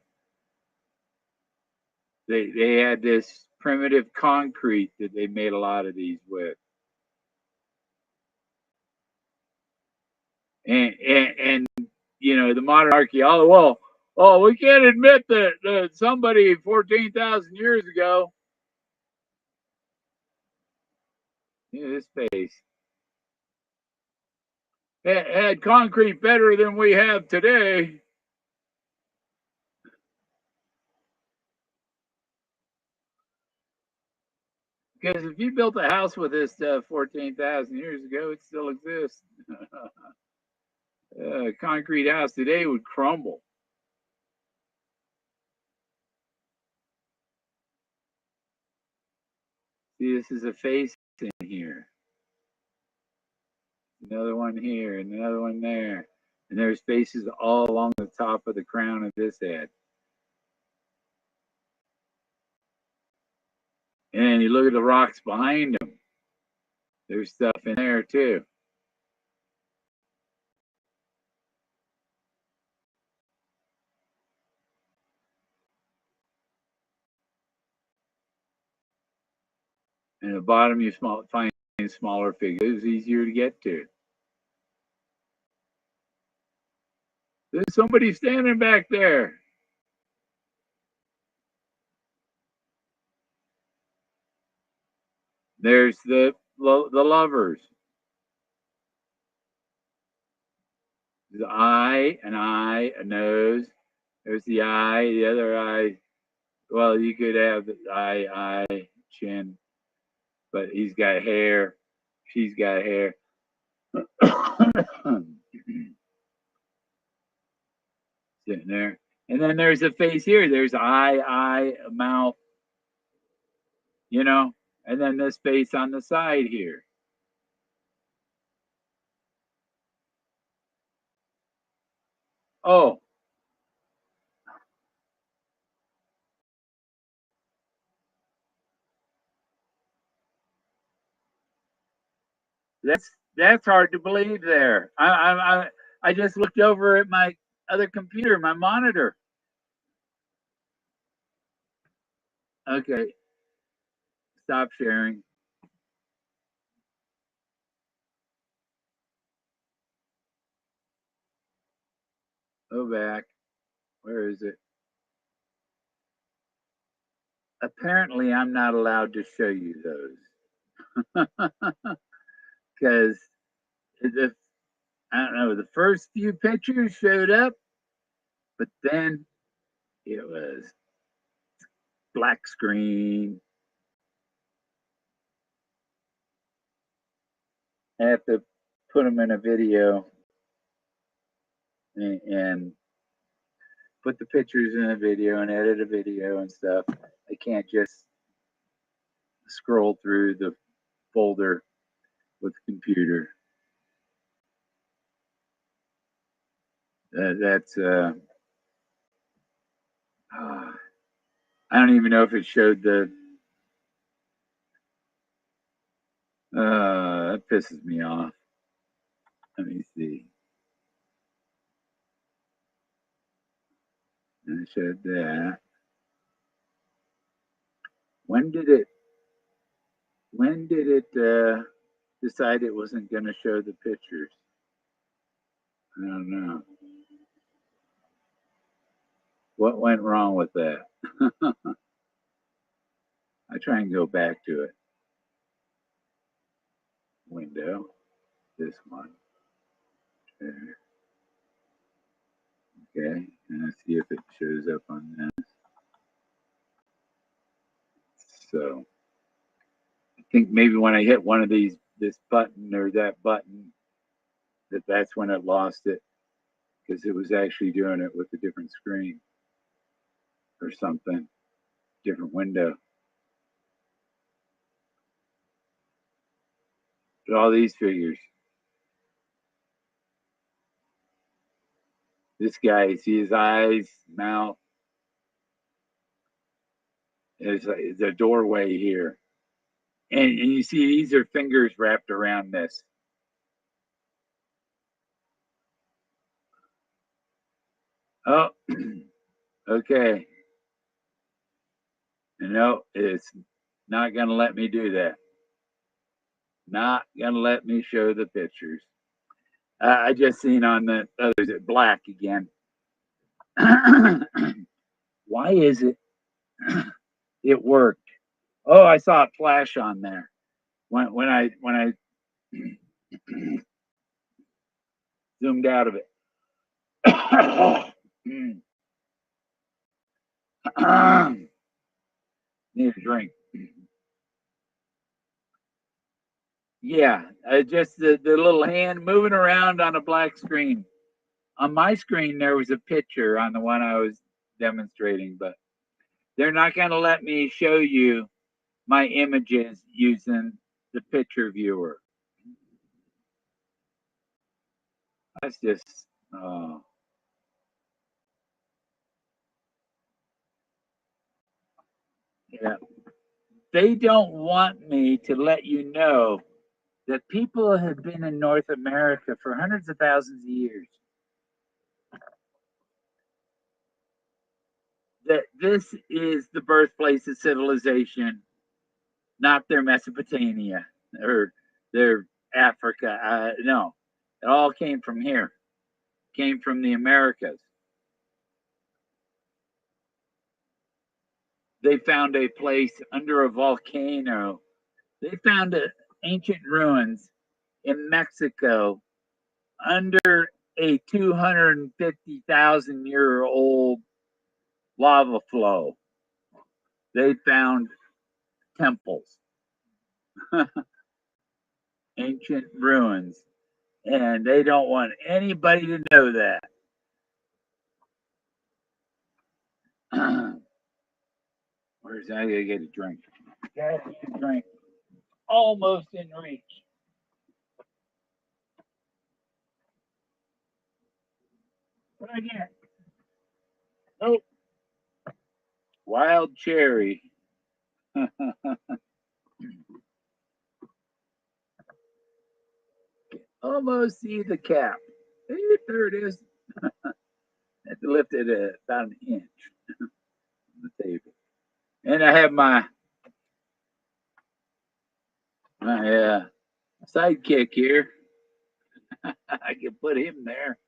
They had this primitive concrete that they made a lot of these with. And you know, the modern archaeology, well, oh, we can't admit that somebody 14,000 years ago, this face, had concrete better than we have today. Because if you built a house with this stuff 14,000 years ago, it still exists. A concrete house today would crumble. See, this is a face in here. Another one here, and another one there. And there's faces all along the top of the crown of this head. And you look at the rocks behind them. There's stuff in there too. And at the bottom, you find smaller figures, easier to get to. There's somebody standing back there. There's the lovers. There's an eye, a nose. There's the eye, the other eye. Well, you could have the eye, chin, but he's got hair. She's got hair. Sitting there. And then there's a face here. There's eye, mouth, you know, and then this face on the side here. Oh, that's hard to believe. There, I just looked over at my other computer, my monitor. Okay, stop sharing. Go back. Where is it? Apparently, I'm not allowed to show you those because the I don't know. The first few pictures showed up, but then it was black screen. I have to put them in a video and put the pictures in a video and edit a video and stuff. I can't just scroll through the folder with the computer. That's I don't even know if it showed the. That pisses me off. Let me see. I showed that. When did it? When did it decide it wasn't going to show the pictures? I don't know. What went wrong with that? I try and go back to it. Window. This one. There. Okay. And let's see if it shows up on this. So I think maybe when I hit one of these, this button or that button, that's when it lost it because it was actually doing it with a different screen or something, different window. But all these figures. This guy, see his eyes, mouth. There's a doorway here. And you see these are fingers wrapped around this. Oh, okay. No, it's not going to let me do that. Not going to let me show the pictures. I just seen on the others it black again. Why is it? It worked. Oh, I saw a flash on there when I zoomed out of it. Need a drink. Yeah, just the little hand moving around on a black screen. On my screen, there was a picture on the one I was demonstrating, but they're not going to let me show you my images using the picture viewer. That's just, yeah. They don't want me to let you know that people have been in North America for hundreds of thousands of years. That this is the birthplace of civilization, not their Mesopotamia or their Africa. No, it all came from here, came from the Americas. They found a place under a volcano. They found ancient ruins in Mexico under a 250,000-year-old lava flow. They found temples, ancient ruins And they don't want anybody to know that. Where's that? I gotta get a drink. Gotta get a drink. Almost in reach. What I get? Nope. Wild cherry. Almost see the cap. There it is. I have to lift it about an inch on the table. And I have my sidekick here. I can put him there.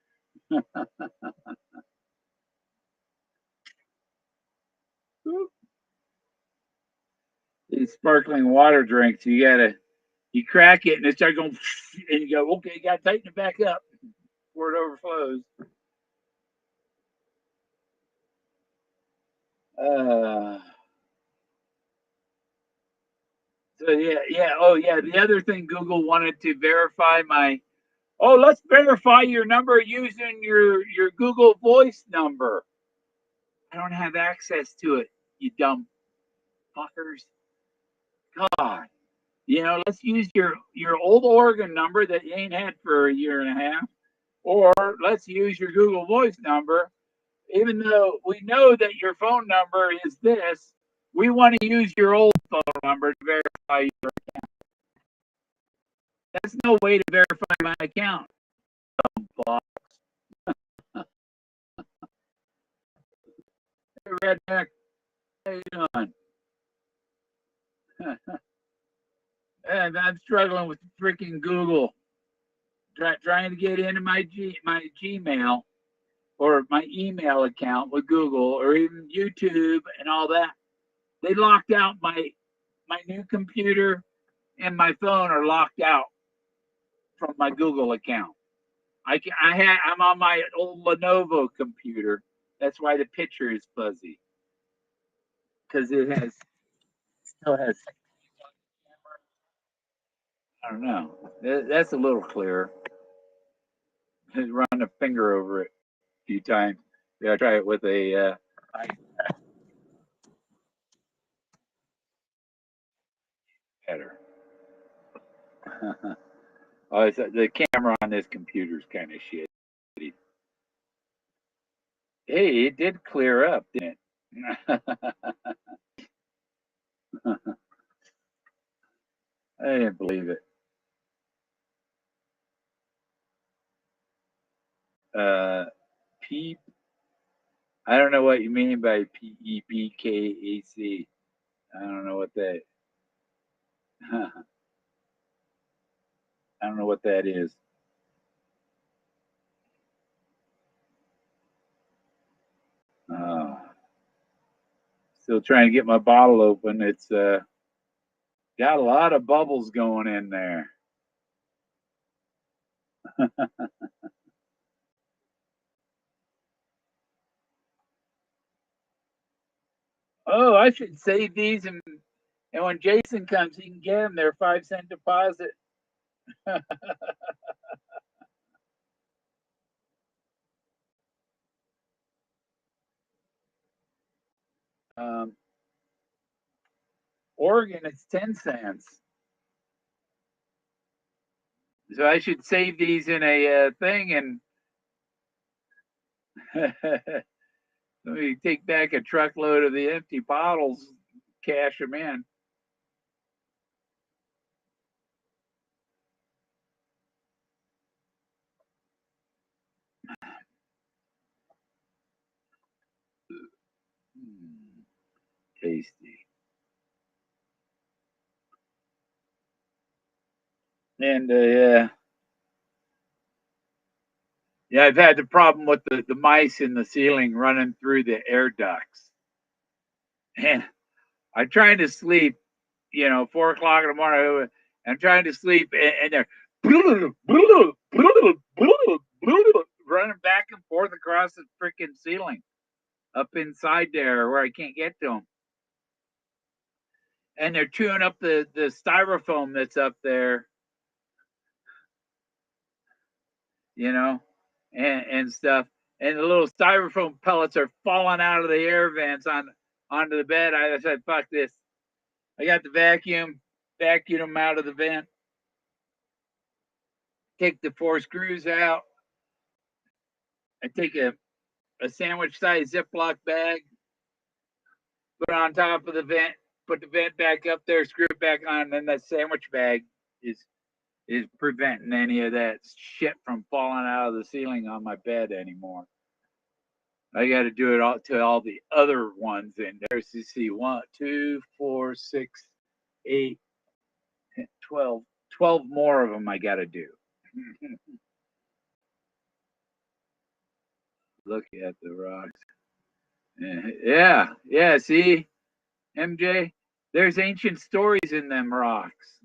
These sparkling water drinks, you crack it and it starts going, and you go, okay, you got to tighten it back up before it overflows. So yeah. Oh yeah. The other thing, Google wanted to verify my. Oh, let's verify your number using your Google Voice number. I don't have access to it, you dumb fuckers. God, let's use your old Oregon number that you ain't had for a year and a half, or let's use your Google Voice number. Even though we know that your phone number is this, we want to use your old phone number to verify your account. That's no way to verify my account. Hey, redneck, how you doing? And I'm struggling with freaking Google, trying to get into my Gmail or my email account with Google or even YouTube and all that. They locked out my new computer and my phone are locked out from my Google account. I'm on my old Lenovo computer. That's why the picture is fuzzy because it still has. I don't know. That's a little clearer. Run a finger over it a few times. Yeah, try it with a better. Oh, the camera on this computer is kind of shitty. Hey, it did clear up, didn't it? I didn't believe it. Peep. I don't know what you mean by PEPKAC. I don't know what that. I don't know what that is. Oh, still trying to get my bottle open. It's got a lot of bubbles going in there. Oh, I should save these, and when Jason comes, he can get them. They're 5-cent deposit. Oregon, it's 10 cents. So I should save these in a thing and let me take back a truckload of the empty bottles, cash them in. Tasty. And yeah, I've had the problem with the mice in the ceiling running through the air ducts. And I'm trying to sleep, 4 o'clock in the morning. I'm trying to sleep, and they're running back and forth across the freaking ceiling up inside there where I can't get to them. And they're chewing up the styrofoam that's up there. and stuff. And the little styrofoam pellets are falling out of the air vents onto the bed. I said, fuck this. I got the vacuum them out of the vent, take the 4 screws out. I take a sandwich size Ziploc bag, put it on top of the vent, put the vent back up there, screw it back on, and then that sandwich bag is preventing any of that shit from falling out of the ceiling on my bed anymore. I got to do it all to all the other ones in there. So you see 1, 2, 4, 6, 8, 10, 12 more of them I got to do. Look at the rocks. Yeah. See, MJ, there's ancient stories in them rocks.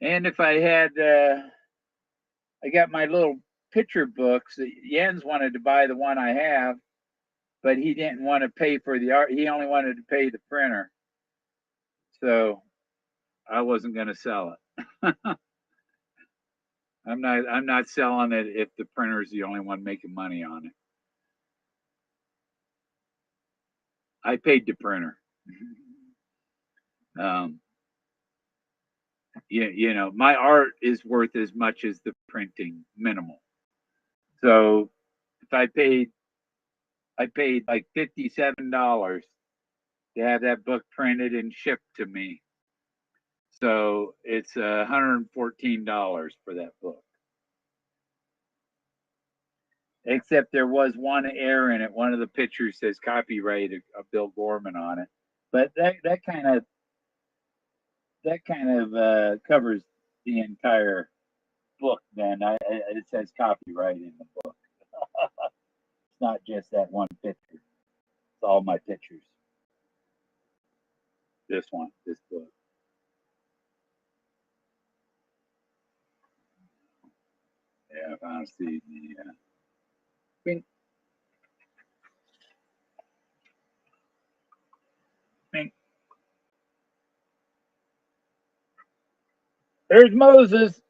And if I had, I got my little picture books. Jens wanted to buy the one I have, but he didn't want to pay for the art. He only wanted to pay the printer. So I wasn't going to sell it. I'm not selling it if the printer is the only one making money on it. I paid the printer. My art is worth as much as the printing, minimal. So if I paid like $57 to have that book printed and shipped to me. So it's $114 for that book. Except there was one error in it. One of the pictures says copyright of Bill Gorman on it, but that kind of covers the entire book. Then it says copyright in the book. It's not just that one picture. It's all my pictures. This book. Yeah, honestly, Bing. Bing. There's Moses.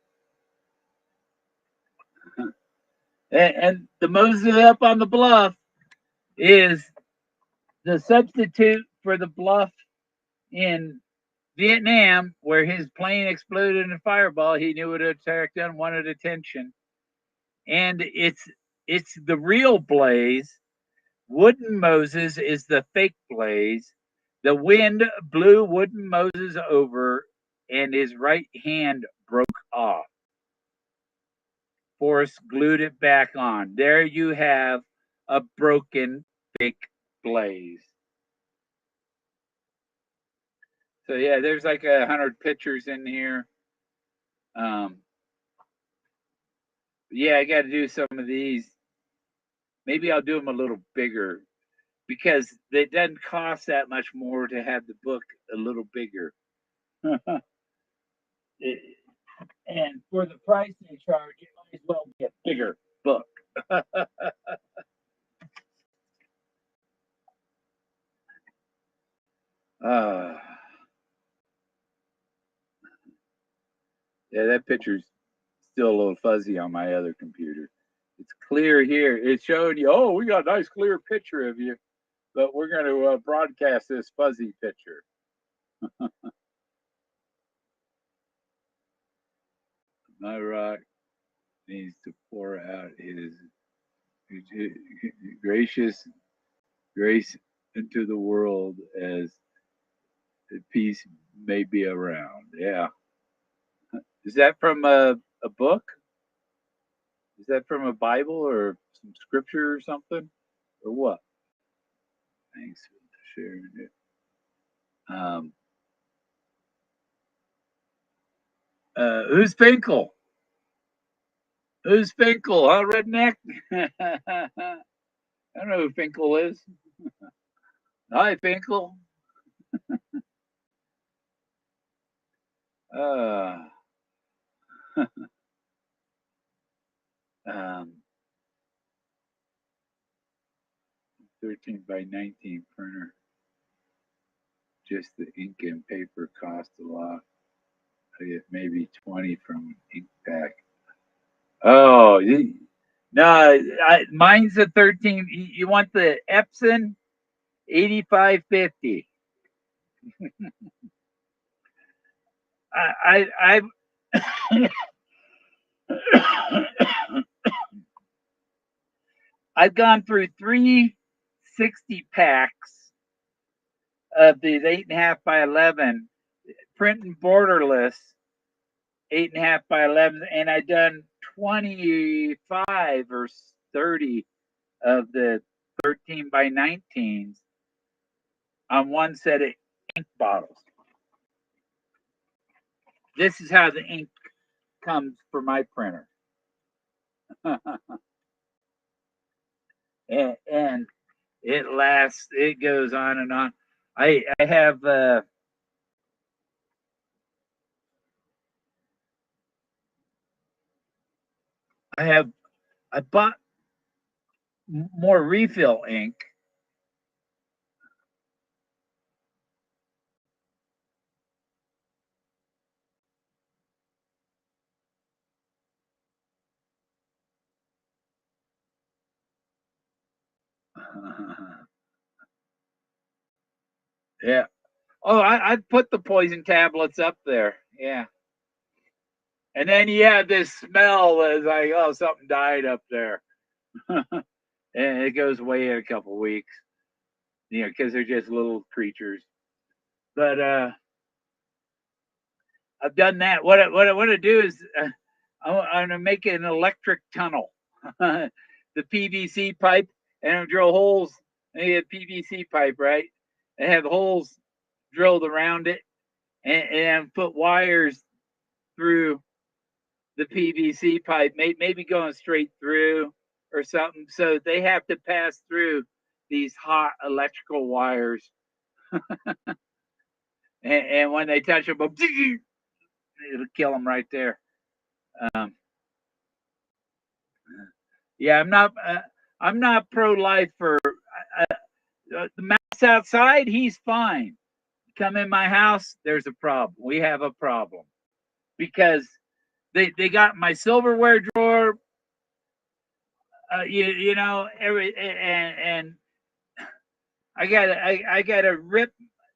And the Moses up on the bluff is the substitute for the bluff in Vietnam, where his plane exploded in a fireball. He knew it attacked unwanted attention. And it's the real Blaze. Wooden Moses is the fake Blaze. The wind blew Wooden Moses over, and his right hand broke off. Forrest glued it back on. There you have a broken fake Blaze. So yeah, there's like 100 pictures in here. Yeah, I got to do some of these. Maybe I'll do them a little bigger because it doesn't cost that much more to have the book a little bigger. And for the price they charge, it might as well be a bigger book. Yeah, that picture's still a little fuzzy on my other computer. It's clear here. It's showing you, oh, we got a nice clear picture of you, but we're going to broadcast this fuzzy picture. My rock needs to pour out his gracious grace into the world as peace may be around. Yeah. Is that from a book? Is that from a Bible or some scripture or something? Or what? Thanks for sharing it. Who's Finkel? Who's Finkel? Huh, redneck? I don't know who Finkel is. Hi, Finkel. 13 by 19 printer. Just the ink and paper cost a lot. I get maybe 20 from ink pack. Oh, no, mine's a 13. You want the Epson 8550. I've I've gone through 360 packs of these 8.5 by 11 printing borderless 8.5 by 11, and I've done 25 or 30 of the 13 by 19s on one set of ink bottles. This is how the ink comes for my printer. and it lasts, it goes on and on. I have I bought more refill ink. Yeah. Oh, I put the poison tablets up there. Yeah. And then you have this smell that's like, oh, something died up there. And it goes away in a couple weeks, because they're just little creatures. But I've done that. What I want to do is I'm going to make an electric tunnel. The PVC pipe, and I'll drill holes. And you have PVC pipe, right? And have holes drilled around it, and put wires through the PVC pipe, maybe going straight through or something. So they have to pass through these hot electrical wires. And when they touch them, it'll kill them right there. Um, yeah, I'm not pro-life for the mouse outside. He's fine. Come in my house, there's a problem. We have a problem because they got my silverware drawer. You know, and I gotta rip.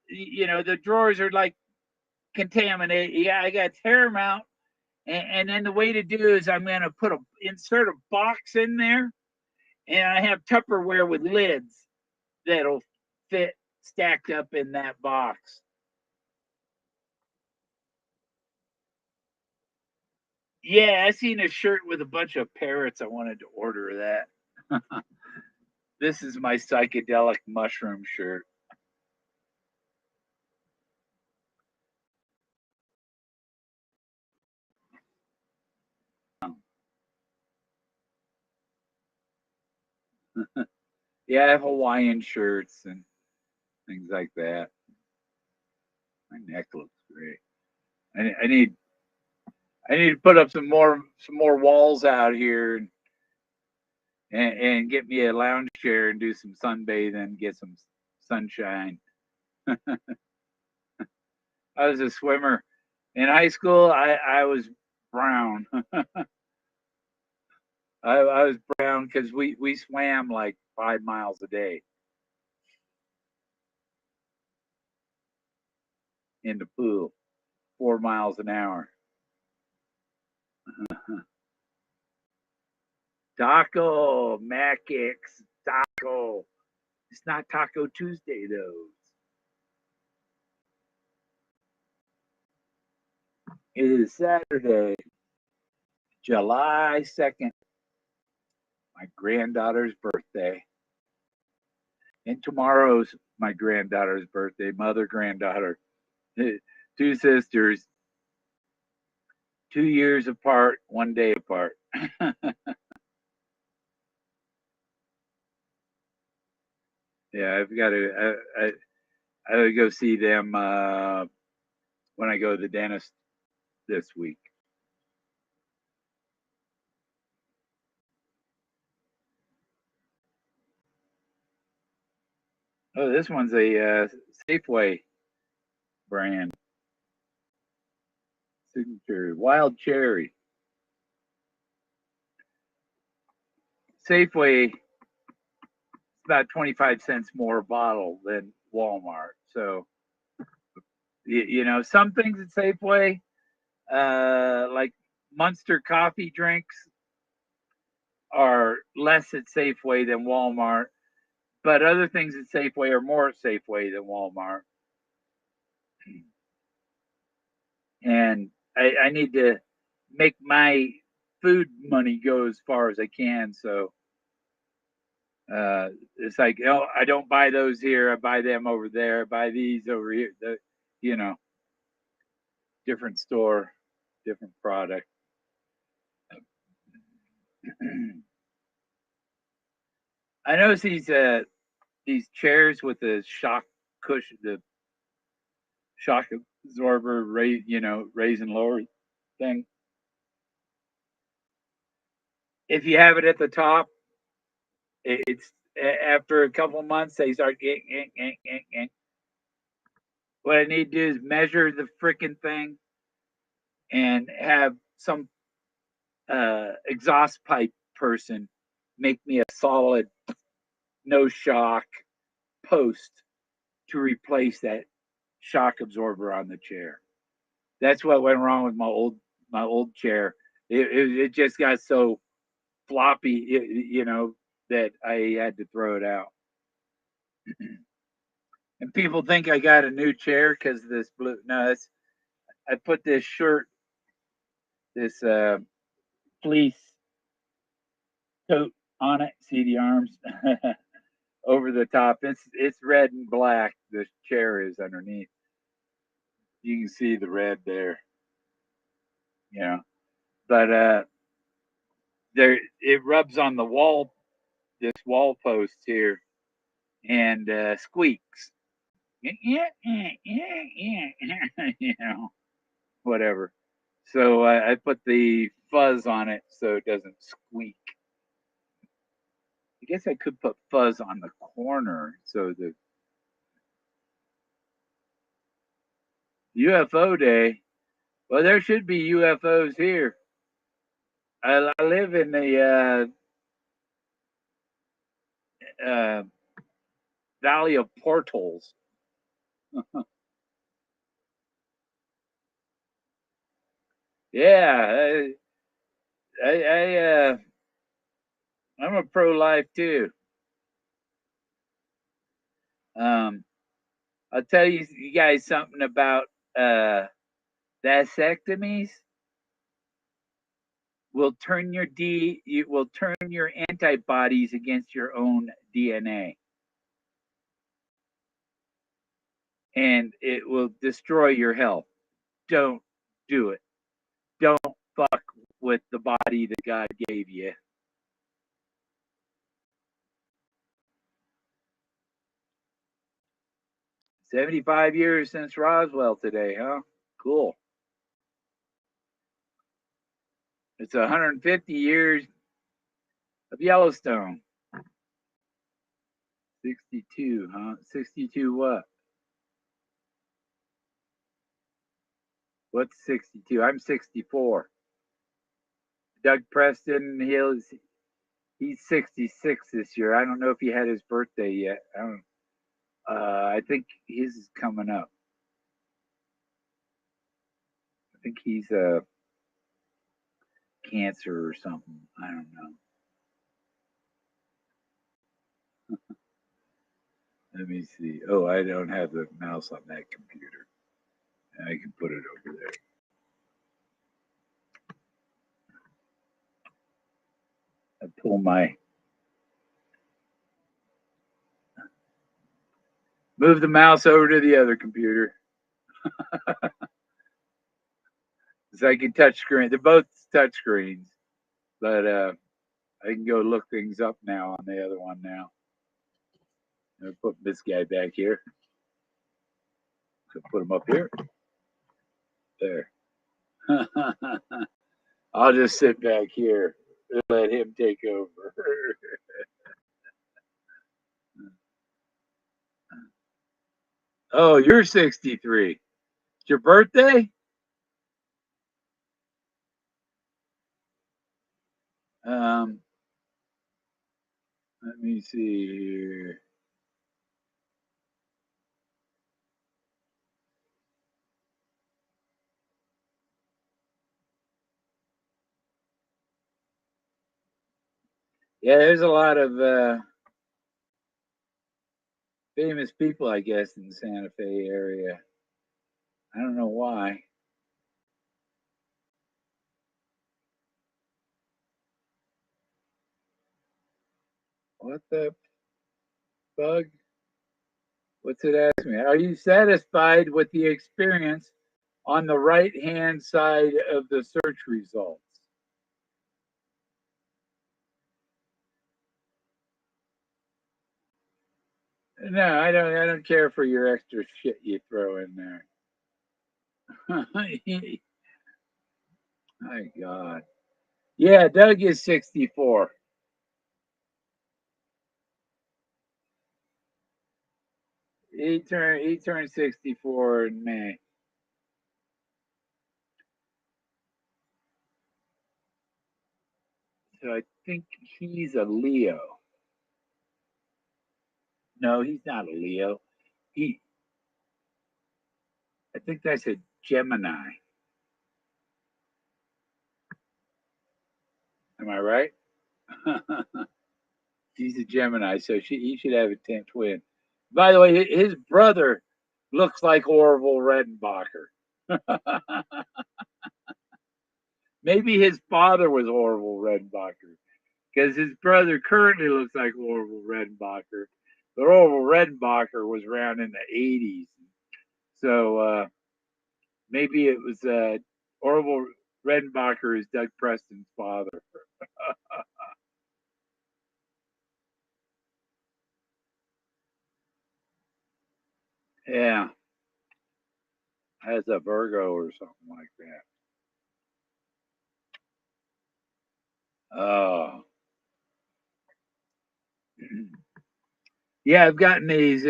The drawers are like contaminated. Yeah, I gotta tear them out, and then the way to do is I'm gonna insert a box in there, and I have Tupperware with lids that'll fit stacked up in that box. Yeah, I seen a shirt with a bunch of parrots. I wanted to order that. This is my psychedelic mushroom shirt. Yeah, I have Hawaiian shirts and things like that. My neck looks great. I need to put up some more walls out here and get me a lounge chair and do some sunbathing, get some sunshine. I was a swimmer in high school. I was brown. I was brown because we swam like 5 miles a day in the pool, 4 miles an hour. Taco, Macix, taco. It's not Taco Tuesday though. It is Saturday, July 2nd, my granddaughter's birthday. And tomorrow's my granddaughter's birthday, mother, granddaughter. Two sisters, 2 years apart, one day apart. Yeah, I've got to. I gotta go see them when I go to the dentist this week. Oh, this one's a Safeway brand. Signature Wild Cherry. Safeway is about 25 cents more a bottle than Walmart. So, you know, some things at Safeway, like Munster coffee drinks, are less at Safeway than Walmart, but other things at Safeway are more at Safeway than Walmart. And I need to make my food money go as far as I can. So it's like, oh, I don't buy those here. I buy them over there. I buy these over here. You know, different store, different product. I notice these chairs with the shock cushion, the shock absorber, raise and lower thing. If you have it at the top, it's after a couple of months they start getting. What I need to do is measure the freaking thing and have some exhaust pipe person make me a solid no shock post to replace that shock absorber on the chair. That's what went wrong with my old chair. It just got so floppy, that I had to throw it out. And people think I got a new chair because of this blue. No, I put this shirt, this fleece coat on it. See the arms over the top. It's red and black. The chair is underneath. You can see the red there. But there it rubs on the wall, this wall post here, and squeaks. Whatever. So I put the fuzz on it so it doesn't squeak. I guess I could put fuzz on the corner so the UFO day. Well, there should be UFOs here. I live in the Valley of Portals. Yeah, I'm a pro-life too. I'll tell you guys something about vasectomies. Will turn your antibodies against your own DNA, and it will destroy your health. Don't do it. Don't fuck with the body that God gave you. $75 years since Roswell today, huh? Cool. It's 150 years of Yellowstone. 62, huh? 62 what? What's 62? I'm 64. Doug Preston, he's 66 this year. I don't know if he had his birthday yet. I think his is coming up. I think he's cancer or something. I don't know. Let me see. Oh, I don't have the mouse on that computer. I can put it over there. I pull move the mouse over to the other computer. So I can touch screen. They're both touch screens, but I can go look things up now on the other one now. I'll put this guy back here. So put him up here. There. I'll just sit back here and let him take over. Oh, you're 63. It's your birthday? Um, Let me see here. Yeah, there's a lot of famous people, I guess, in the Santa Fe area. I don't know why. What the bug? What's it asking me? Are you satisfied with the experience on the right-hand side of the search results? No, I don't. I don't care for your extra shit you throw in there. My God. Yeah, Doug is 64. He turned 64 in May. So I think he's a Leo. No, he's not a Leo. He I think that's a Gemini. Am I right? He's a Gemini, so he should have a twin. By the way, his brother looks like Orville Redenbacher. Maybe his father was Orville Redenbacher because his brother currently looks like Orville Redenbacher, but Orville Redenbacher was around in the 80s. So maybe it was Orville Redenbacher is Doug Preston's father. Yeah, as a Virgo or something like that. Oh, yeah, I've gotten these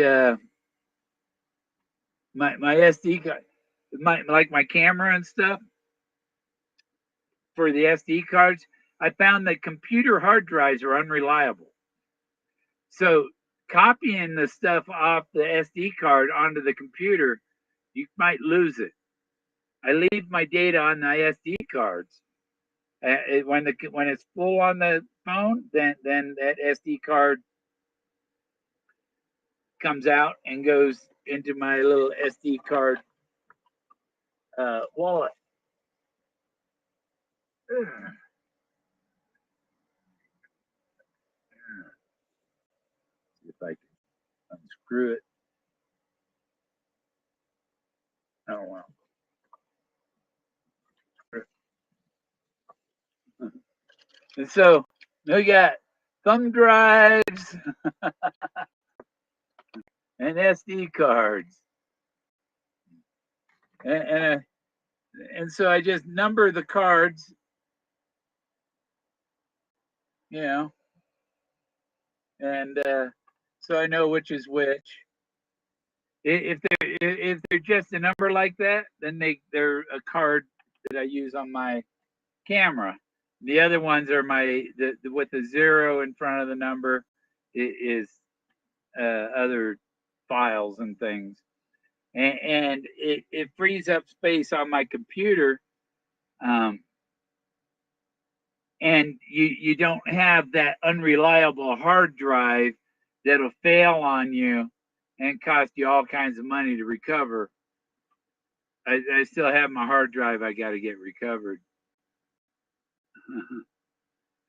my SD card, my camera and stuff for the SD cards. I found that computer hard drives are unreliable. So copying the stuff off the SD card onto the computer, you might lose it. I leave my data on the SD cards. When it's full on the phone, then that SD card comes out and goes into my little SD card wallet. See if I can unscrew it. Oh well. And so we got thumb drives and SD cards, and and so I just number the cards, you know, and so I know which is which. If they're just a number like that, then they're a card that I use on my camera. The other ones are with the zero in front of the number is other files and things, and it frees up space on my computer, um, and you don't have that unreliable hard drive that'll fail on you and cost you all kinds of money to recover. I still have my hard drive I got to get recovered.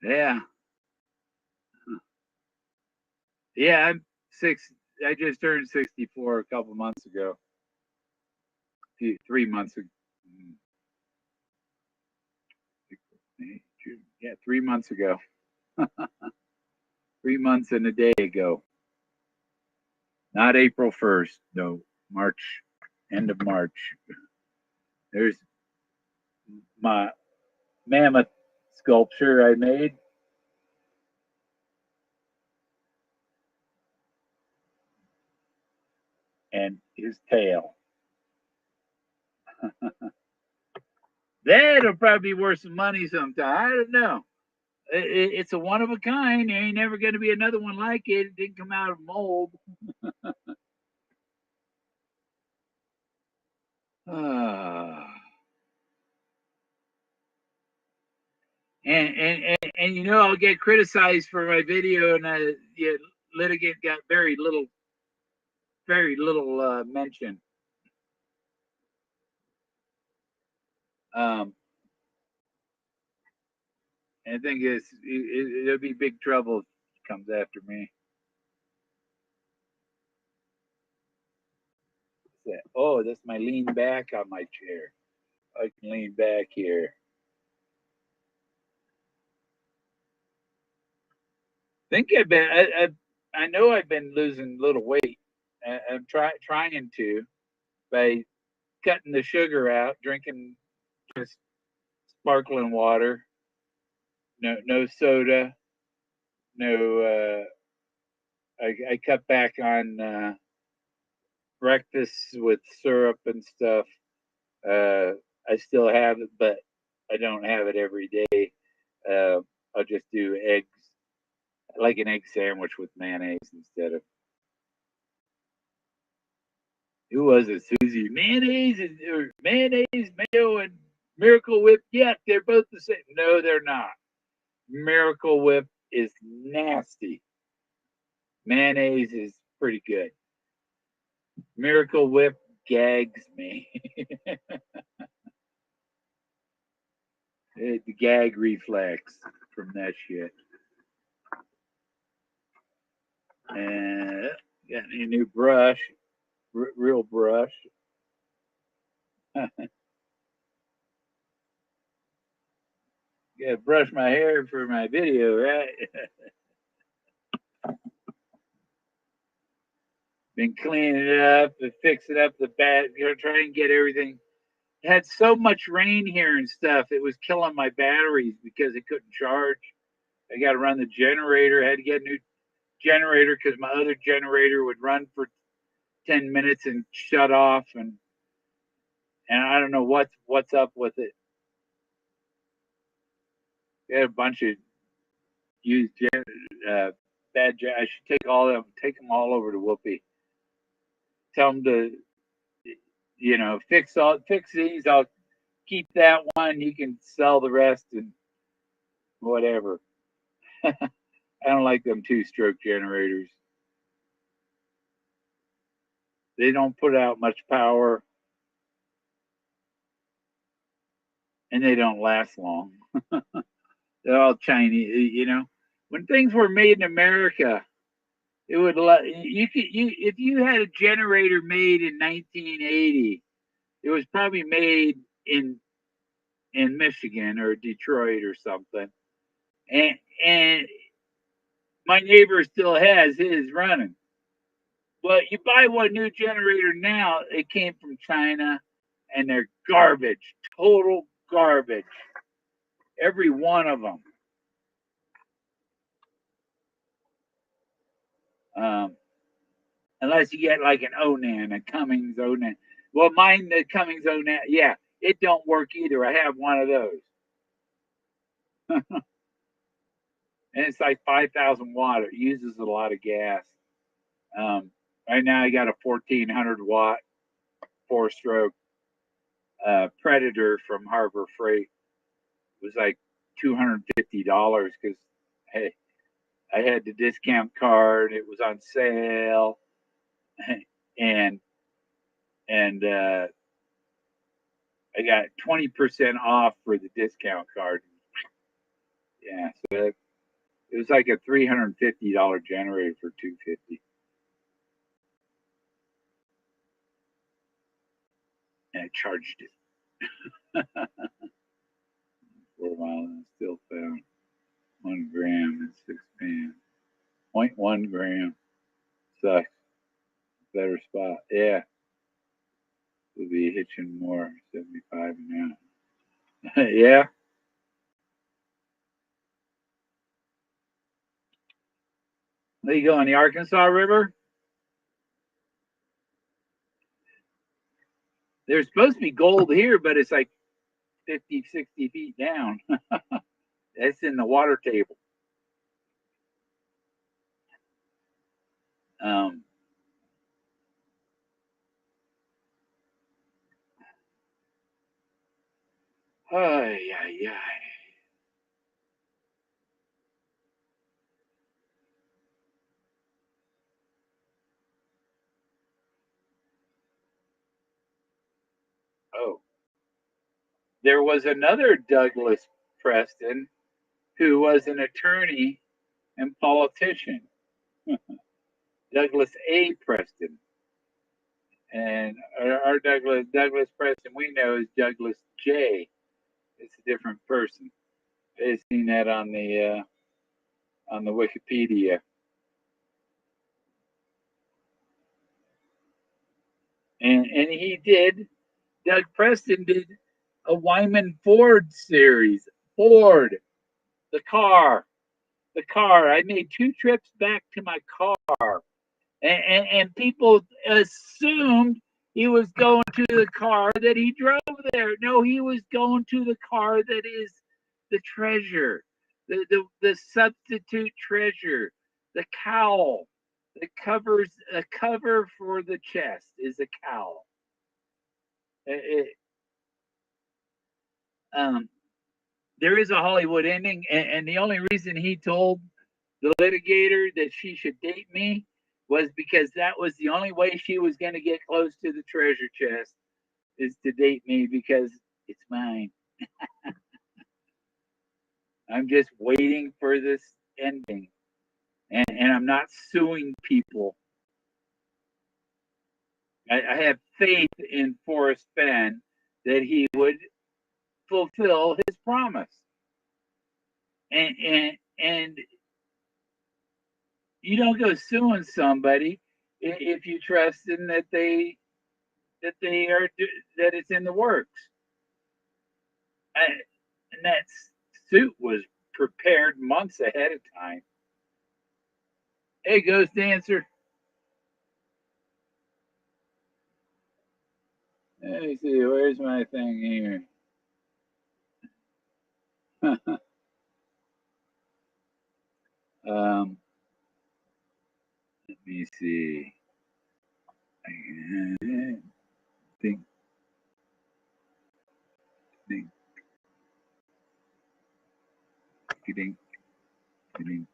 Yeah, yeah. I'm six. I just turned 64 a couple months ago. 3 months ago. Yeah, 3 months ago. 3 months and a day ago. Not April 1st. No, March. End of March. There's my mammoth sculpture I made. and his tail. That'll probably be worth some money sometime. I don't know. It's a one of a kind. There ain't never going to be another one like it. It didn't come out of mold. And you know, I'll get criticized for my video, and litigant got very little mention. I think it'll be big trouble if it comes after me. Oh, that's my lean back on my chair. I can lean back here. I know I've been losing a little weight. I'm trying to by cutting the sugar out, drinking just sparkling water, no soda, no. I cut back on breakfast with syrup and stuff. I still have it, but I don't have it every day. I'll just do eggs, like an egg sandwich with mayonnaise instead of. Who was it, Susie? Mayonnaise or mayonnaise, mayo, and Miracle Whip? Yeah, they're both the same. No, they're not. Miracle Whip is nasty. Mayonnaise is pretty good. Miracle Whip gags me. The gag reflex from that shit. And got a new brush, real brush. Gotta brush my hair for my video, right? Been cleaning it up and fixing up the bat, trying to get everything. It had so much rain here and stuff, it was killing my batteries because it couldn't charge. I got to run the generator. I had to get a new generator because my other generator would run for 10 minutes and shut off, and I don't know what's up with it. They had a bunch of used bad. I should take them all over to Whoopi. Tell them to, fix these. I'll keep that one. You can sell the rest and whatever. I don't like them 2-stroke generators. They don't put out much power, and they don't last long. They're all Chinese, When things were made in America, it would if you had a generator made in 1980, it was probably made in Michigan or Detroit or something, and my neighbor still has his running. But you buy one new generator now, it came from China, and they're garbage, total garbage, every one of them. Unless you get like an Onan, a Cummins Onan. Well, mine, the Cummins Onan, yeah, it don't work either. I have one of those. And it's like 5,000 watt. It uses a lot of gas. Right now, I got a 1,400 watt 4-stroke Predator from Harbor Freight. It was like $250 because hey, I had the discount card. It was on sale, and I got 20% off for the discount card. Yeah, so it was like a $350 generator for $250. And I charged it for a while and still found 1 gram and 6 pounds. 0.1 gram. Sucks. Better spot. Yeah. We'll be hitching more. 75 an hour. Yeah. There you go on the Arkansas River. There's supposed to be gold here, but it's like 50, 60 feet down. That's in the water table. Um, ay, ay, ay. Oh, there was another Douglas Preston who was an attorney and politician, Douglas A. Preston. And our Douglas Preston we know is Douglas J. It's a different person. I've seen that on the Wikipedia. And he did. Doug Preston did a Wyman Ford series. Ford, the car, the car. I made 2 trips back to my car, and people assumed he was going to the car that he drove there. No, he was going to the car that is the treasure, the substitute treasure, the cowl. The covers a cover for the chest is a cowl. It, um, there is a Hollywood ending, and the only reason he told the litigator that she should date me was because that was the only way she was going to get close to the treasure chest is to date me because it's mine. I'm just waiting for this ending, and I'm not suing people. I have faith in Forrest Fenn that he would fulfill his promise, and you don't go suing somebody if you trust in that they are that it's in the works. I, and that suit was prepared months ahead of time. Hey, Ghost Dancer. Let me see. Where's my thing here? Let me see. Think, think, think, think.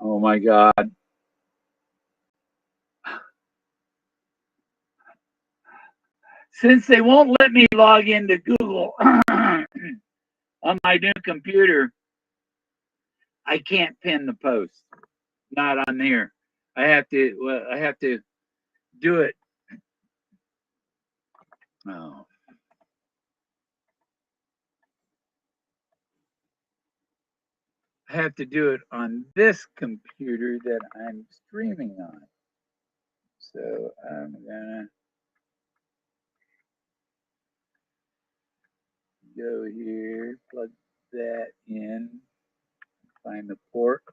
Oh my God. Since they won't let me log into Google on my new computer, I can't pin the post. Not on there. I have to do it. Oh. I have to do it on this computer that I'm streaming on. So I'm gonna go here, plug that in, find the port,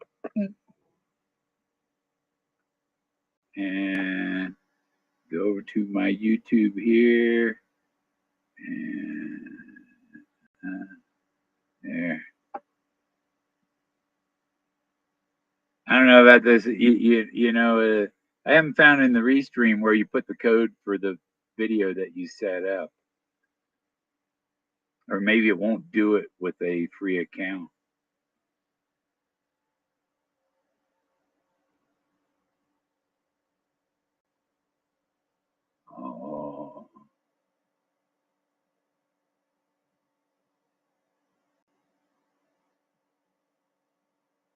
and go over to my YouTube here, and there. I don't know about this. I haven't found in the Restream where you put the code for the video that you set up, or maybe it won't do it with a free account. Oh,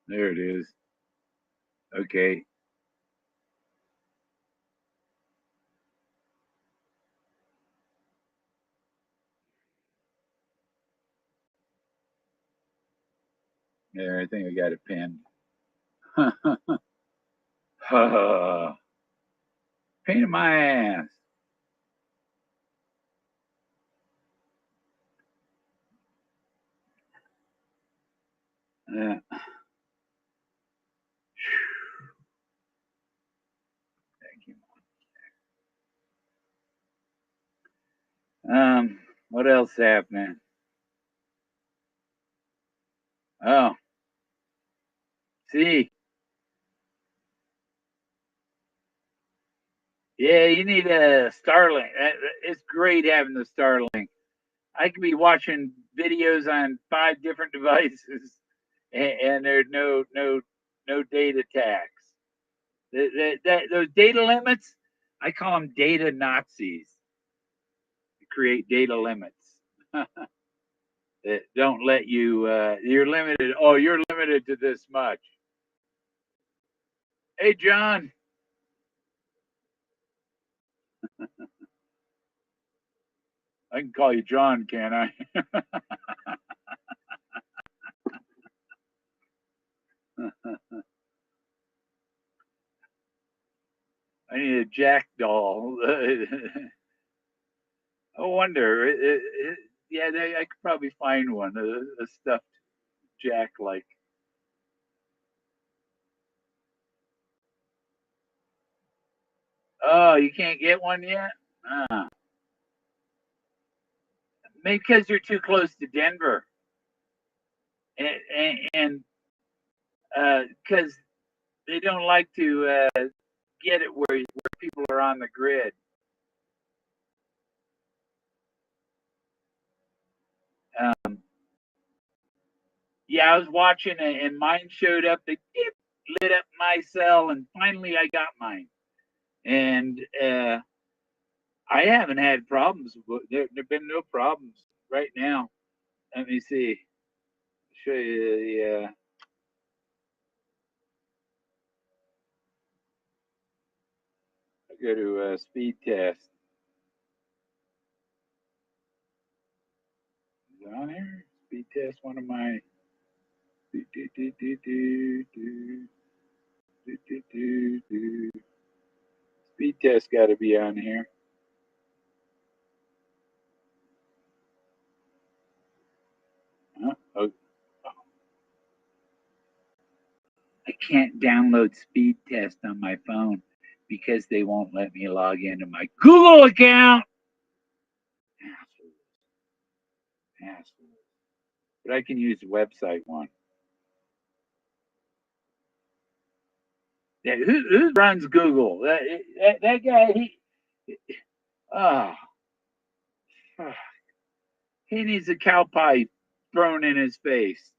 there it is. Okay. There, I think I got it pinned. Pain in my ass. Yeah. Thank you. What else happening? Oh, see. Yeah, you need a Starlink. It's great having the Starlink. I could be watching videos on 5 different devices, and there's no data tax. Those data limits, I call them data Nazis. To create data limits that don't let you. You're limited. Oh, you're limited to this much. Hey, John. I can call you John, can I? I need a Jack doll. I wonder. Yeah, I could probably find one. A stuffed Jack like. Oh, you can't get one yet? Ah, maybe because you're too close to Denver, and because they don't like to get it where people are on the grid. Um, yeah, I was watching it, and mine showed up. They lit up my cell, and finally I got mine. And I haven't had problems. There've been no problems right now. Let me see. Show you the. Go to speed test. Is it on here? Speed test. One of my. Speed test got to be on here. Huh? Oh, I can't download speed test on my phone because they won't let me log into my Google account. Assholes. But I can use the website one. Yeah, who runs Google? That guy, oh, he needs a cow pie thrown in his face.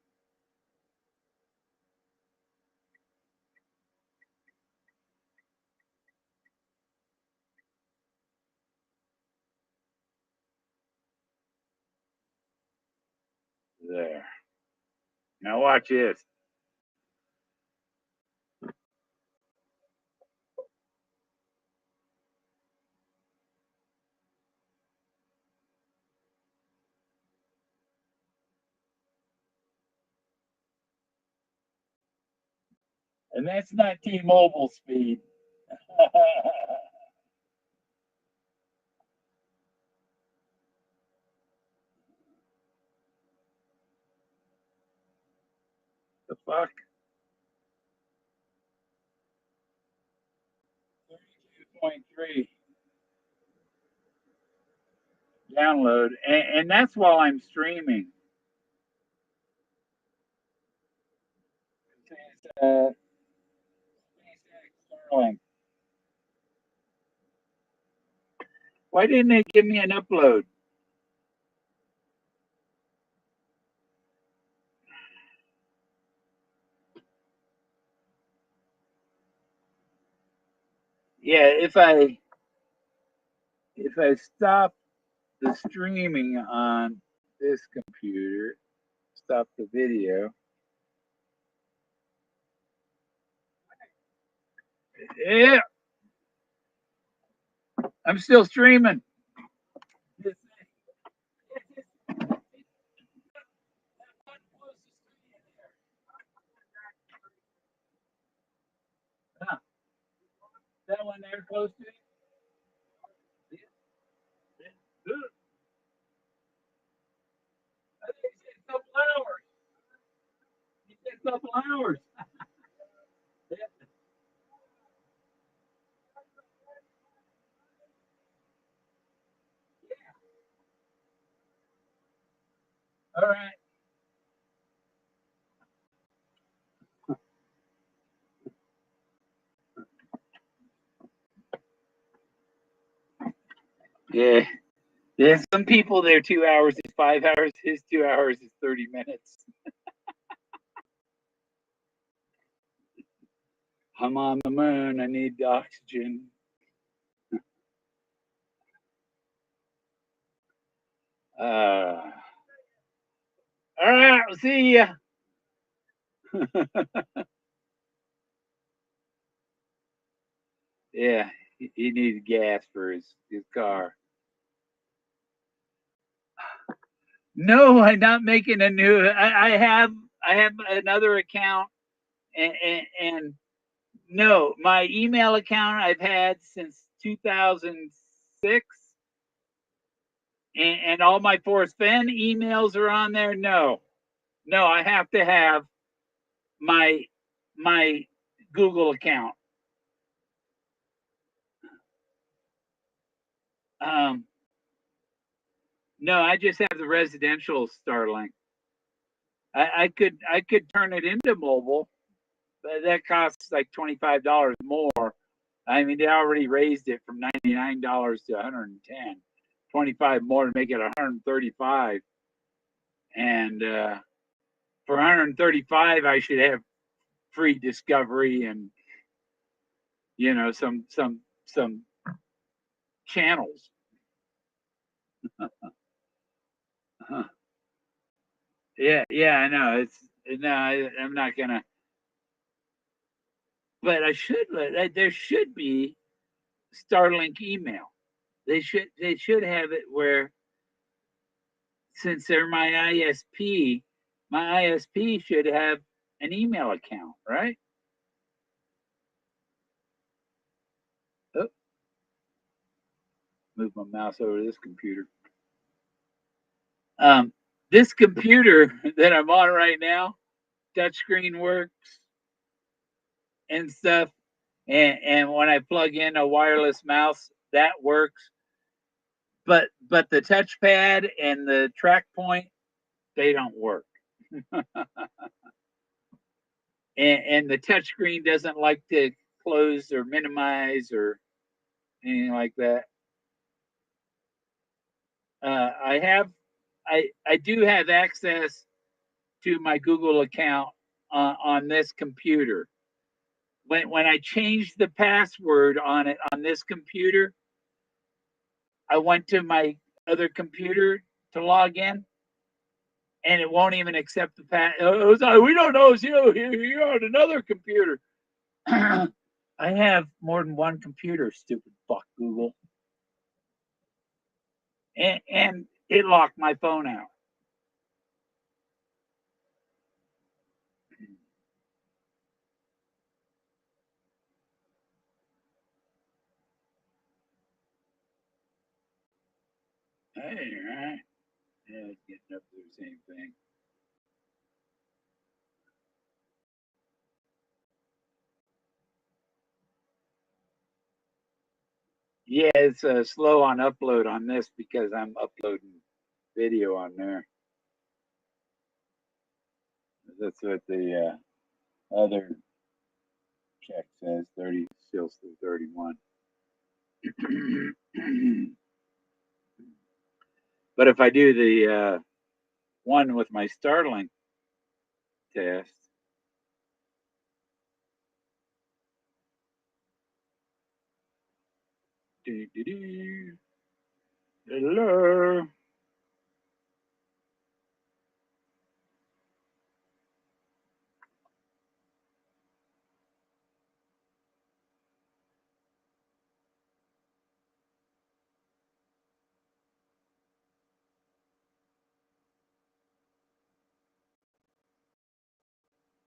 There. Now watch this. And that's not T-Mobile speed. The fuck? 32.3 download. And that's while I'm streaming. SpaceX Starlink. Why didn't they give me an upload? Yeah, if I stop the streaming on this computer, stop the video. Yeah, I'm still streaming. Huh, that one there close to it? I think it's a couple hours. couple hours. All right. Yeah. Yeah. Some people, their 2 hours is 5 hours. His 2 hours is 30 minutes. I'm on the moon. I need oxygen. All right. We'll see ya. Yeah. He needs gas for his car. No, I'm not making a new. I have another account, and no, my email account I've had since 2006, and all my Forrest Fenn emails are on there. No, no, I have to have my my Google account. Um, no, I just have the residential Starlink. I could turn it into mobile, but that costs like $25 more. I mean, they already raised it from $99 to 110, 25 more to make it 135. And for 135, I should have free discovery and some channels. Yeah, yeah, I know. I'm not gonna. But I should let. There should be Starlink email. They should have it where, since they're my ISP should have an email account, right? Oh, move my mouse over to this computer. Um, this computer that I'm on right now, touchscreen works and stuff, and when I plug in a wireless mouse, that works. But the touchpad and the track point, they don't work. And the touchscreen doesn't like to close or minimize or anything like that. I have, I do have access to my Google account on this computer. When I changed the password on it on this computer, I went to my other computer to log in, and it won't even accept the pass. It was like, we don't know it's you. You're on another computer. I have more than one computer, stupid fuck Google. And it locked my phone out. Hey, right? Yeah, it's getting up to the same thing. Yeah, it's slow on upload on this because I'm uploading video on there. That's what the other check says. 30 still 31. But if I do the one with my Starlink test, hello.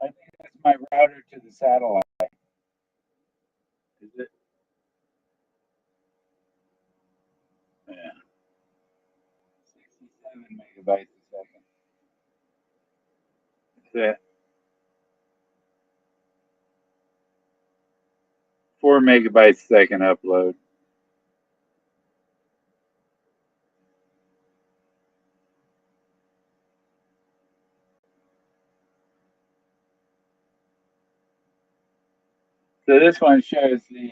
I think that's my router to the satellite. Is it? Yeah. 67 megabytes a second. That's it. 4 megabytes a second upload. So this one shows the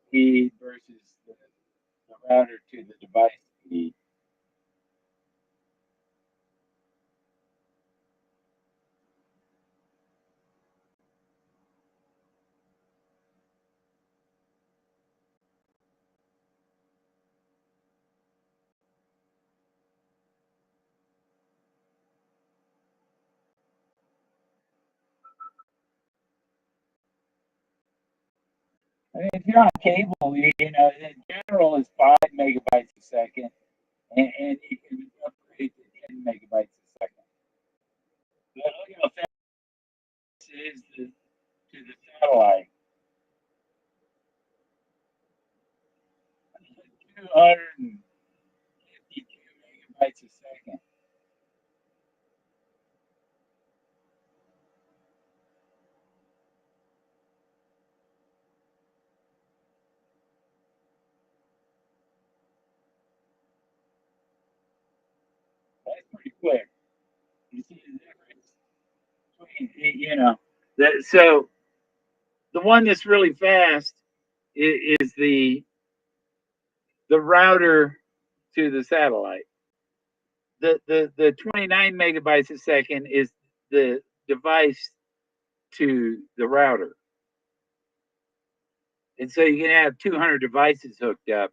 speed versus the router to the device speed. I mean, if you're on cable, you know, in general is 5 megabytes a second, and you can upgrade to 10 megabytes a second. But look how fast it is to the satellite. 252 megabytes a second. That's pretty quick. You see the difference between, you know, so the one that's really fast is the router to the satellite. The 29 megabytes a second is the device to the router. And so you can have 200 devices hooked up.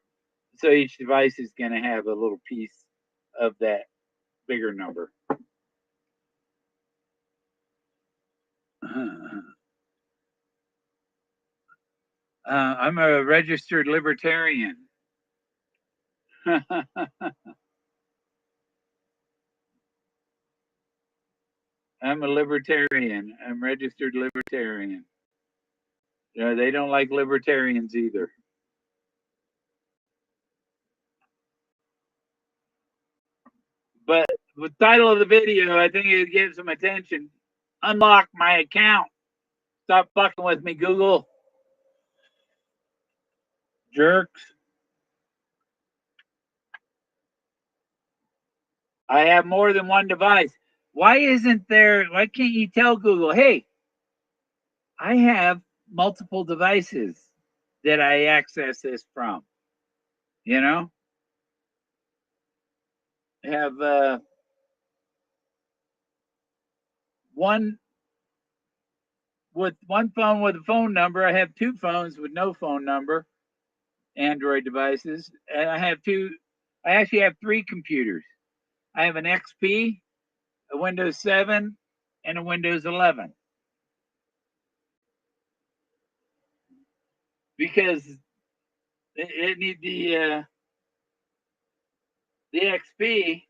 So each device is going to have a little piece of that bigger number. I'm a registered libertarian. I'm a libertarian. I'm registered libertarian. They don't like libertarians either. But the title of the video, I think it gives some attention. Unlock my account. Stop fucking with me, Google. Jerks. I have more than one device. Why can't you tell Google, hey, I have multiple devices that I access this from? You know? I have one with one phone with a phone number. I have two phones with no phone number, Android devices. And I actually have three computers. I have an XP, a Windows 7, and a Windows 11. Because it need the XP,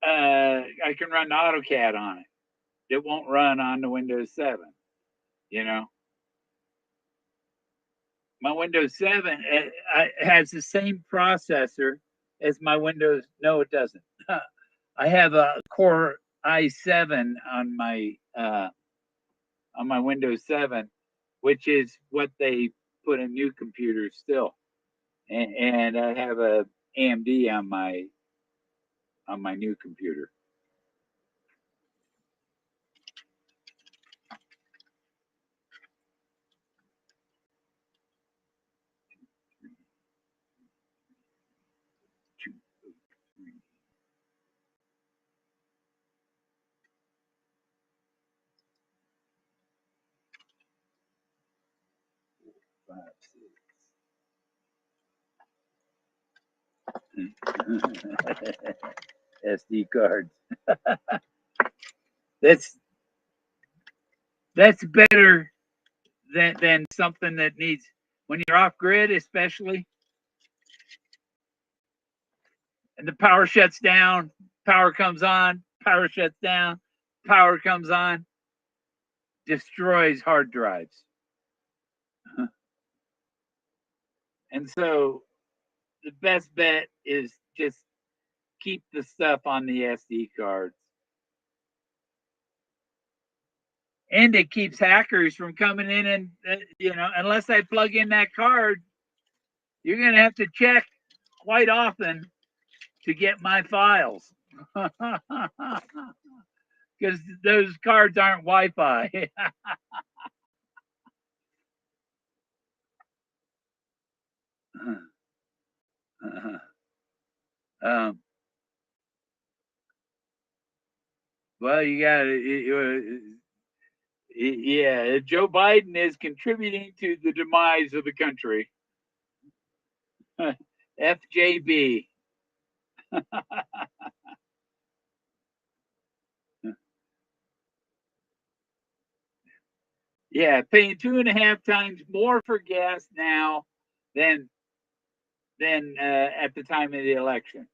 I can run AutoCAD on it. It won't run on the Windows 7. You know, my Windows 7 has the same processor as my Windows. No, it doesn't. I have a Core i7 on my Windows 7, which is what they put in new computers still. And I have a AMD on my new computer. SD cards. that's better than something that needs, when you're off grid, especially, and the power shuts down, power comes on, power shuts down, power comes on, destroys hard drives. And so the best bet is just keep the stuff on the SD cards. and it keeps hackers from coming in and unless I plug in that card, you're going to have to check quite often to get my files because those cards aren't Wi-Fi. Well, you got yeah. Joe Biden is contributing to the demise of the country. FJB. Yeah, paying 2.5 times more for gas now than at the time of the election.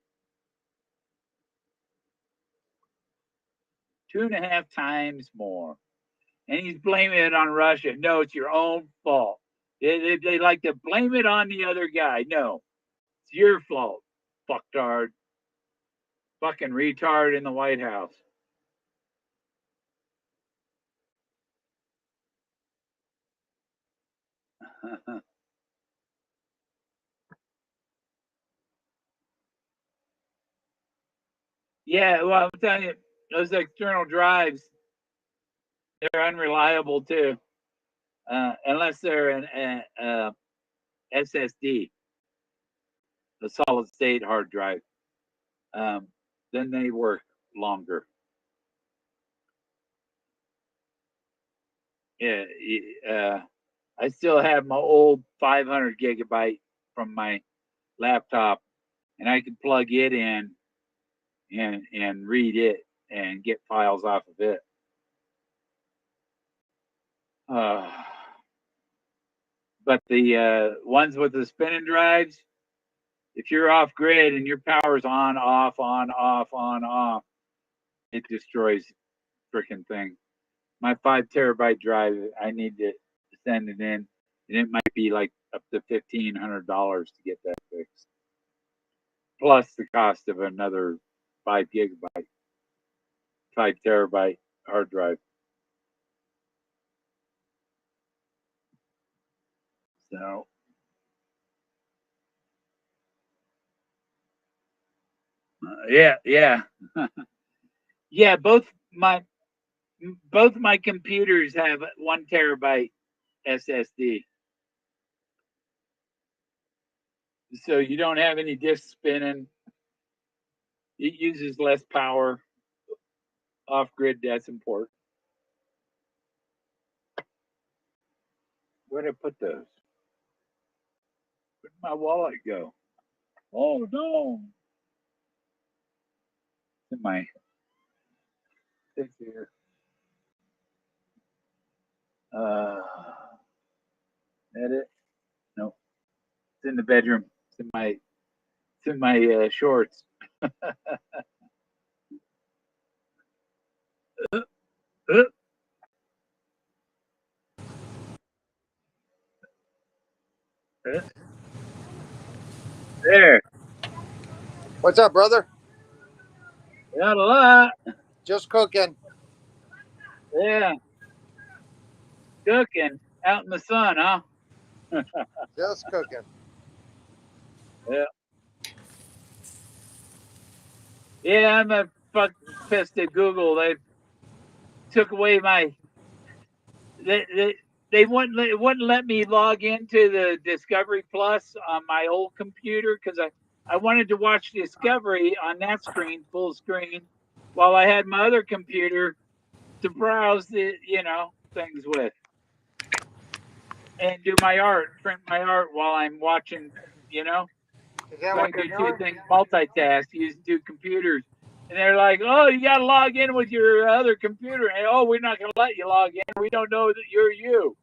2.5 times more, and he's blaming it on Russia. No, it's your own fault. They like to blame it on the other guy. No, it's your fault, fucktard, fucking retard in the White House. Yeah, well, I'm telling you, those external drives, they're unreliable too, unless they're an SSD, a solid state hard drive. Then they work longer. Yeah, I still have my old 500 gigabyte from my laptop, and I can plug it in and read it and get files off of it. But the ones with the spinning drives, if you're off grid and your power's on, off, it destroys the freaking thing. My 5 terabyte drive, I need to send it in, and it might be like up to $1,500 to get that fixed, plus the cost of another 5 terabyte hard drive. So yeah. Yeah, both my computers have 1 terabyte SSD, so you don't have any disk spinning. It uses less power. Off grid, that's important. Where'd I put those? Where'd my wallet go? Oh no! It's in my thing here. Edit? No, it's in the bedroom. It's in my shorts. There. What's up, brother? Not a lot. Just cooking. Yeah. Cooking out in the sun, huh? Just cooking. Yeah. Yeah, I'm a fucking pissed at Google. They took away my. They wouldn't let me log into the Discovery Plus on my old computer because I wanted to watch Discovery on that screen, full screen, while I had my other computer to browse the things with and do my art, print my art while I'm watching. Is that So I what can you're do two doing? things, multitask, use 2 computers. And they're like, "Oh, you got to log in with your other computer." And oh, we're not going to let you log in. We don't know that you're you.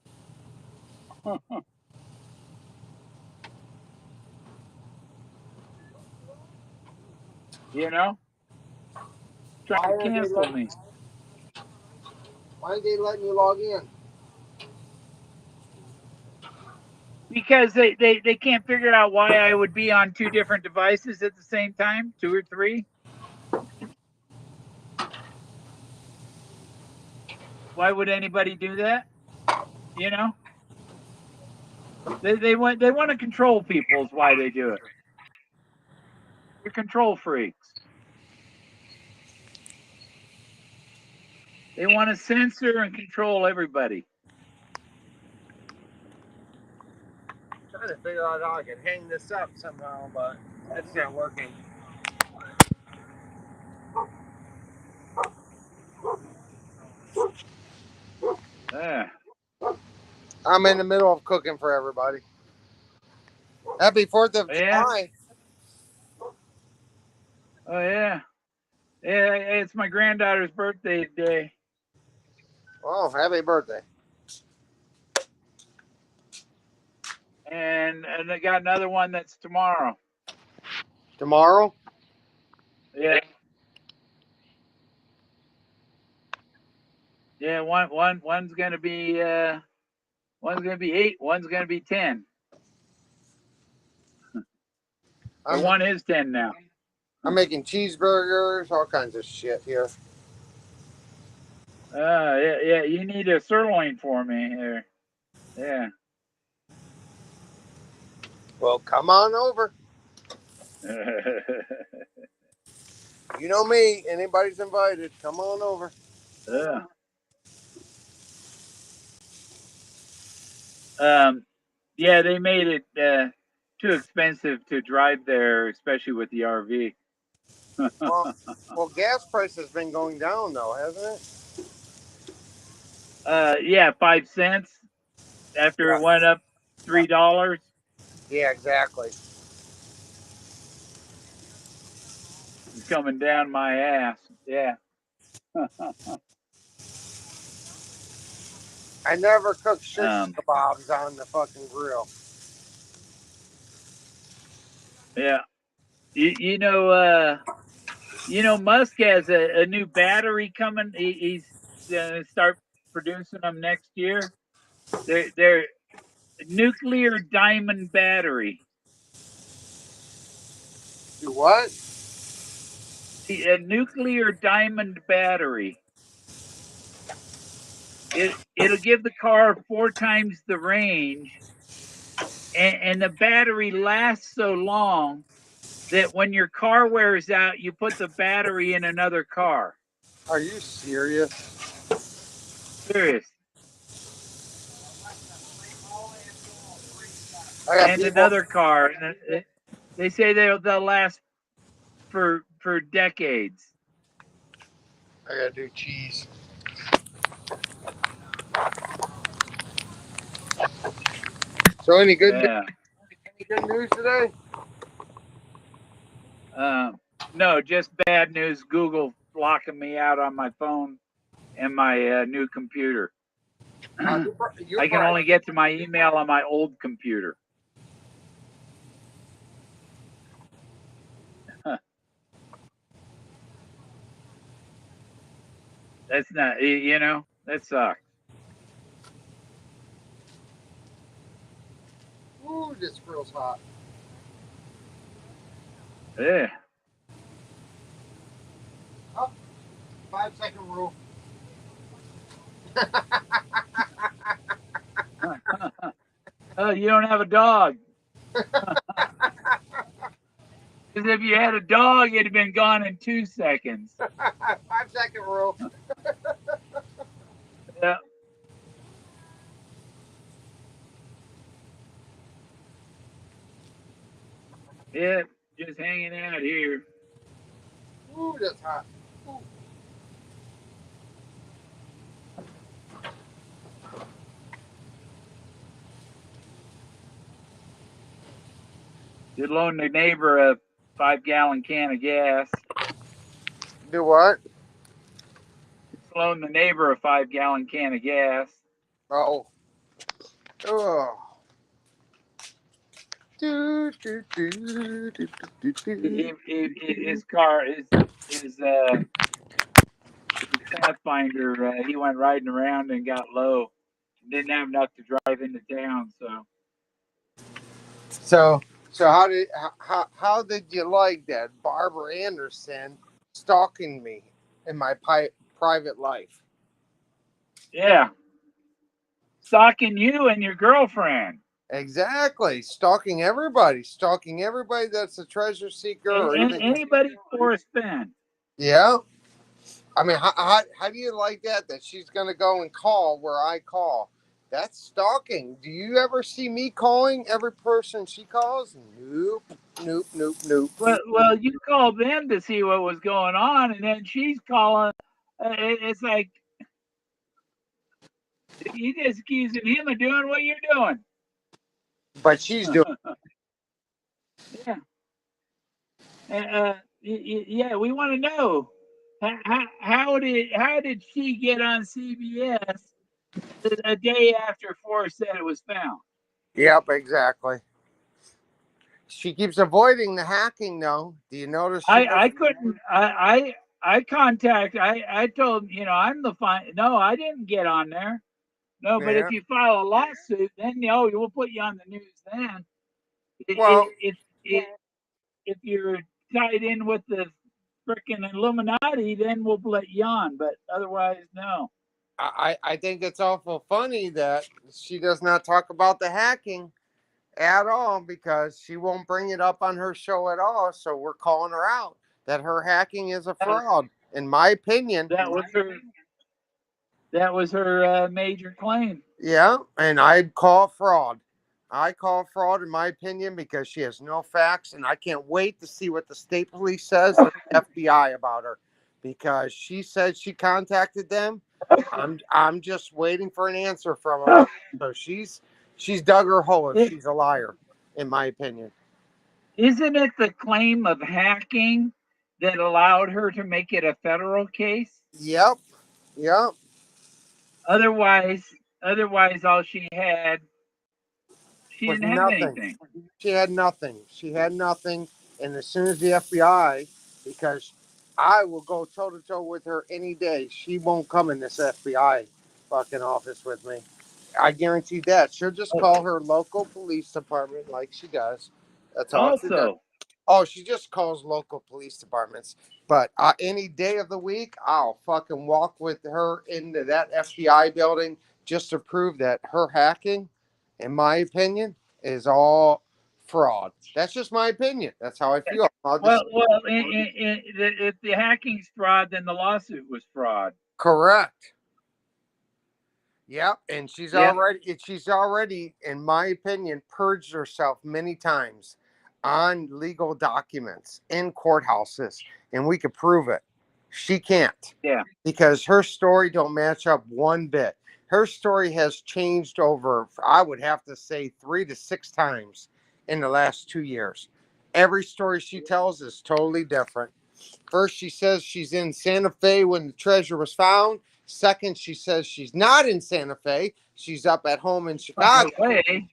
Trying to cancel me. Why are they letting you log in? Because they can't figure out why I would be on 2 different devices at the same time, 2 or 3. Why would anybody do that? You know, they want to control people. Is why they do it. They're control freaks. They want to censor and control everybody. Trying to figure out how I can hang this up somehow, but it's not working. I'm in the middle of cooking for everybody. Happy 4th of July. Oh yeah. Yeah, it's my granddaughter's birthday today. Oh, happy birthday. And I got another one that's tomorrow. Tomorrow? Yeah. Yeah, one's gonna be 8, one's gonna be 10. Or one is 10 now. I'm making cheeseburgers, all kinds of shit here. Yeah, you need a sirloin for me here. Yeah. Well, come on over. You know me. Anybody's invited. Come on over. Yeah. Yeah, they made it too expensive to drive there, especially with the RV. Well, gas price has been going down though, hasn't it? Yeah, 5 cents after it went up $3. Yeah, exactly. It's coming down my ass. Yeah. I never cook shish kebabs on the fucking grill. Yeah. You know, Musk has a new battery coming. He's gonna start producing them next year. They're nuclear diamond battery. Do what? A nuclear diamond battery. It'll give the car 4 times the range, and the battery lasts so long that when your car wears out, you put the battery in another car. Are you serious? Serious. And another car. And they say they'll last for decades. I gotta do cheese. So any good news today? No, just bad news. Google blocking me out on my phone and my new computer. I can only get to my email on my old computer. That's not, that sucks. Ooh, this grill's hot. Yeah. Oh, 5-second rule. Oh, you don't have a dog. Because if you had a dog, it'd have been gone in 2 seconds. 5-second rule. Yeah. Yeah, just hanging out here. Ooh, that's hot. Ooh. Did loan the neighbor a 5-gallon can of gas. Do what? Loan the neighbor a 5-gallon can of gas. Oh. His car, his Pathfinder, he went riding around and got low. Didn't have enough to drive into town, So how did you like that Barbara Anderson stalking me in my private life? Yeah. Stalking you and your girlfriend. Exactly. Stalking everybody. Stalking everybody that's a treasure seeker or And even. anybody for a spin. Yeah. I mean, how do you like that? That she's going to go and call where I call. That's stalking. Do you ever see me calling every person she calls? Nope. Nope. Nope. Nope. Well, you called them to see what was going on, and then she's calling. It's like you just accusing him of doing what you're doing. But she's doing. Yeah. Yeah, we want to know how did she get on CBS a day after Forrest said it was found? Yep. Exactly. She keeps avoiding the hacking, though. Do you notice she I doesn't? couldn't I told I'm the fine. No, I didn't get on there. No, but Yeah. if you file a lawsuit, then we'll put you on the news. Then Well, if you're tied in with the freaking Illuminati, then we'll let you on. But otherwise, no. I think it's awful funny that she does not talk about the hacking at all because she won't bring it up on her show at all. So we're calling her out that her hacking is a That, fraud, in my opinion. that was her. That was her major claim. Yeah, and I call fraud. I call fraud, in my opinion, because she has no facts, and I can't wait to see what the state police says and the FBI about her, because she said she contacted them. I'm just waiting for an answer from them. So she's dug her hole if It, she's a liar, in my opinion. isn't it the claim of hacking that allowed her to make it a federal case? Yep, yep. Otherwise, otherwise, all she Was didn't have nothing. anything. She had nothing. She had nothing. And as soon as the FBI, because I will go toe to toe with her any day, she won't come in this FBI fucking office with me. I guarantee that. She'll just call her local police department like she does. That's all she does. Also, Oh, she just calls local police departments. But any day of the week, I'll fucking walk with her into that FBI building just to prove that her hacking, in my opinion, is all fraud. That's just my opinion. That's how I feel. if the hacking's fraud, then the lawsuit was fraud. Correct. Yep, and Yeah. she's already, in my opinion, purged herself many times on legal documents in courthouses, and we could prove it. She can't Yeah. because her story don't match up one bit. Her story has changed over, I would have to say, 3 to 6 times in the last 2 years. Every story she tells is totally different. First, she says she's in Santa Fe when the treasure was found. Second, she says she's not in Santa Fe. She's up at home in By Chicago. the way,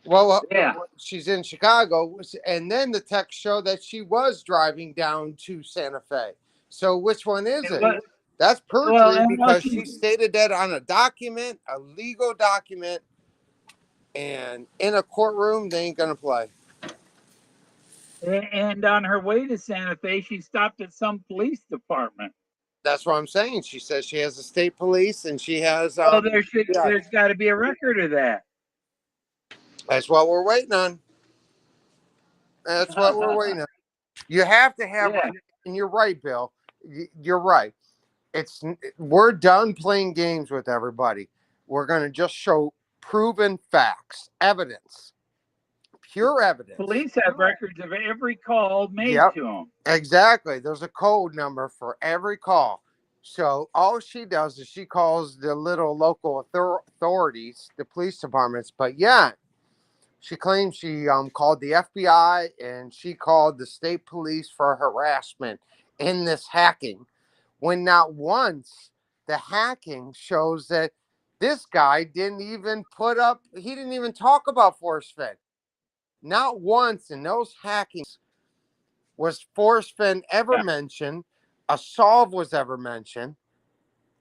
Well, yeah. she's in Chicago. And then the text showed that she was driving down to Santa Fe. So which one is it? Well, That's well, perjury and while because she she's stated that on a document, a legal document, and in a courtroom, they ain't going to play. and on her way to Santa Fe, she stopped at some police department. That's what I'm saying. She says she has the state police and she has Well, yeah. there's got to be a record of that. That's what we're waiting on. That's what we're waiting on. You have to have, Yeah. and you're right, Bill. You're right. We're done playing games with everybody. We're going to just show proven facts, evidence, pure evidence. Police have records of every call made Yep, to them. exactly. There's a code number for every call. So all she does is she calls the little local authorities, the police departments. But yeah, she claims she called the FBI and she called the state police for harassment in this hacking, when not once the hacking shows that this guy didn't even he didn't even talk about Forrest Fenn. Not once in those hackings was Forrest Fenn ever Yeah. mentioned, a solve was ever mentioned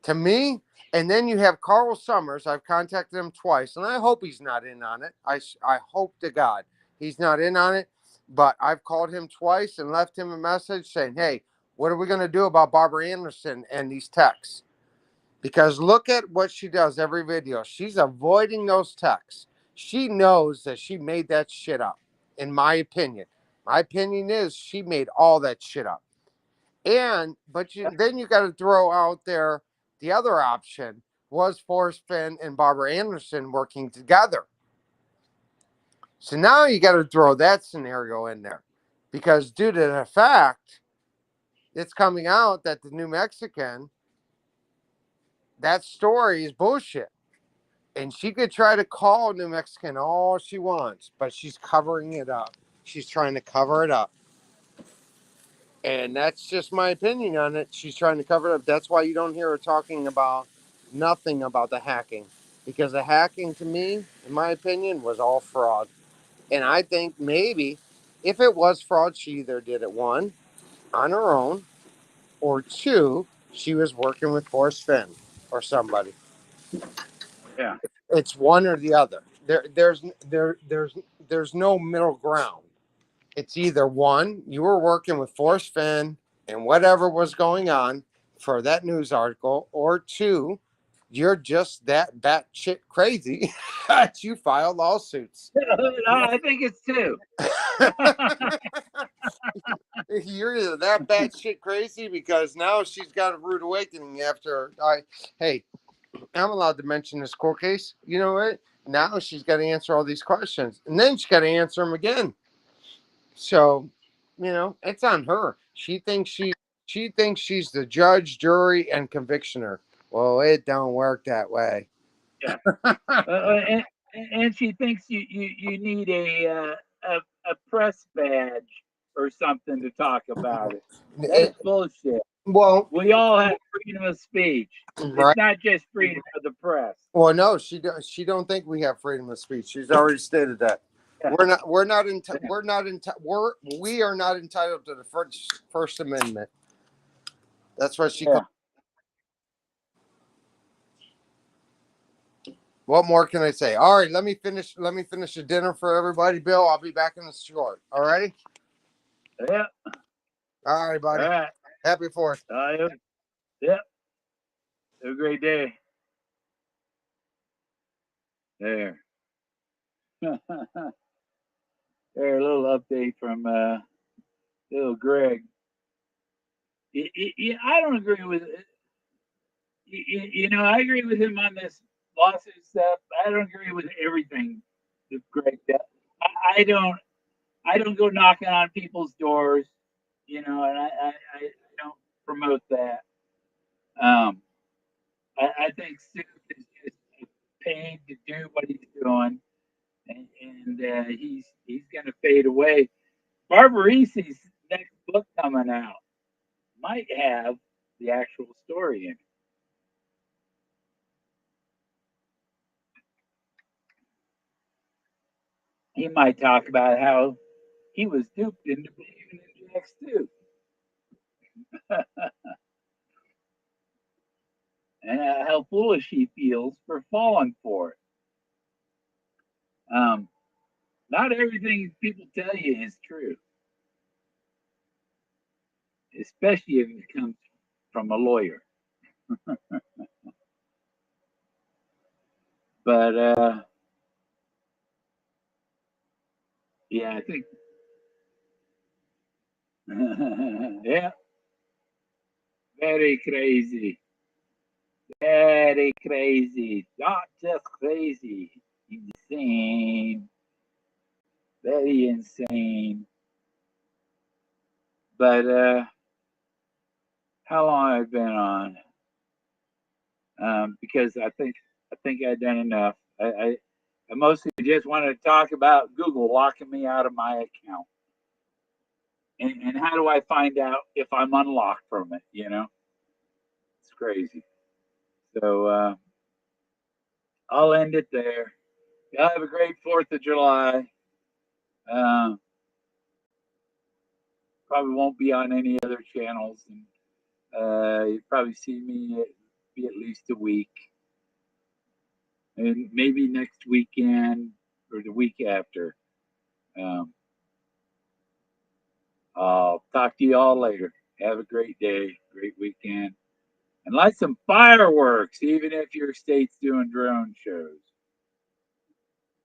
to me. And then you have Carl Summers. I've contacted him twice, and I hope he's not in on it. I hope to God he's not in on it. But I've called him twice and left him a message saying, hey, what are we going to do about Barbara Anderson and these texts? Because look at what she does every video. She's avoiding those texts. She knows that she made that shit up, in my opinion. My opinion is she made all that shit up. Then you got to throw out there the other option was Forrest Fenn and Barbara Anderson working together. So now you got to throw that scenario in there because due to the fact it's coming out that the New Mexican, that story is bullshit. And she could try to call New Mexican all she wants, but she's covering it up. She's trying to cover it up. And that's just my opinion on it. She's trying to cover it up. That's why you don't hear her talking about nothing about the hacking. Because the hacking, to me, in my opinion, was all fraud. And I think maybe if it was fraud, she either did it, one, on her own, or two, she was working with Forrest Fenn or somebody. Yeah. It's one or the other. There's no middle ground. It's either one, you were working with Forrest Fenn and whatever was going on for that news article, or two, you're just that batshit crazy that you file lawsuits. I think it's two. You're either that batshit crazy because now she's got a rude awakening after hey, I'm allowed to mention this court case. You know what? Now she's got to answer all these questions, and then she's got to answer them again. So, it's on her. She thinks she's the judge, jury, and convictioner. Well, it don't work that way. Yeah. And she thinks you need a press badge or something to talk about it. That's bullshit. Well, We all have freedom of speech. right. It's not just freedom of the press. Well, no, she don't think we have freedom of speech. She's already stated that. Yeah. We are not entitled to the First Amendment. That's what she. Yeah. What more can I say? All right, let me finish the dinner for everybody, Bill. I'll be back in the short. All righty. Yeah. All right, buddy. All right. Happy 4th. Yep. Have a great day. There. There, a little update from little Greg. I don't agree with it. I agree with him on this lawsuit stuff. I don't agree with everything that Greg does. I don't go knocking on people's doors, and I don't promote that. I think Stu is just paid to do what he's doing, and he's going to fade away. Barbarisi's next book coming out might have the actual story in it. He might talk about how he was duped into believing in Jax too. And how foolish he feels for falling for it. Not everything people tell you is true, especially if it comes from a lawyer. But yeah, I think yeah, very crazy, very crazy, not just crazy, insane, very insane. But how long have I been on? Because I think I've done enough. I mostly just wanted to talk about Google locking me out of my account, and how do I find out if I'm unlocked from it? It's crazy. So I'll end it there. Y'all have a great 4th of July. Uh, Probably won't be on any other channels, and you probably see me be at least a week, and maybe next weekend or the week after. I'll talk to you all later. Have a great day, great weekend, and and light some fireworks, even if your state's doing drone shows.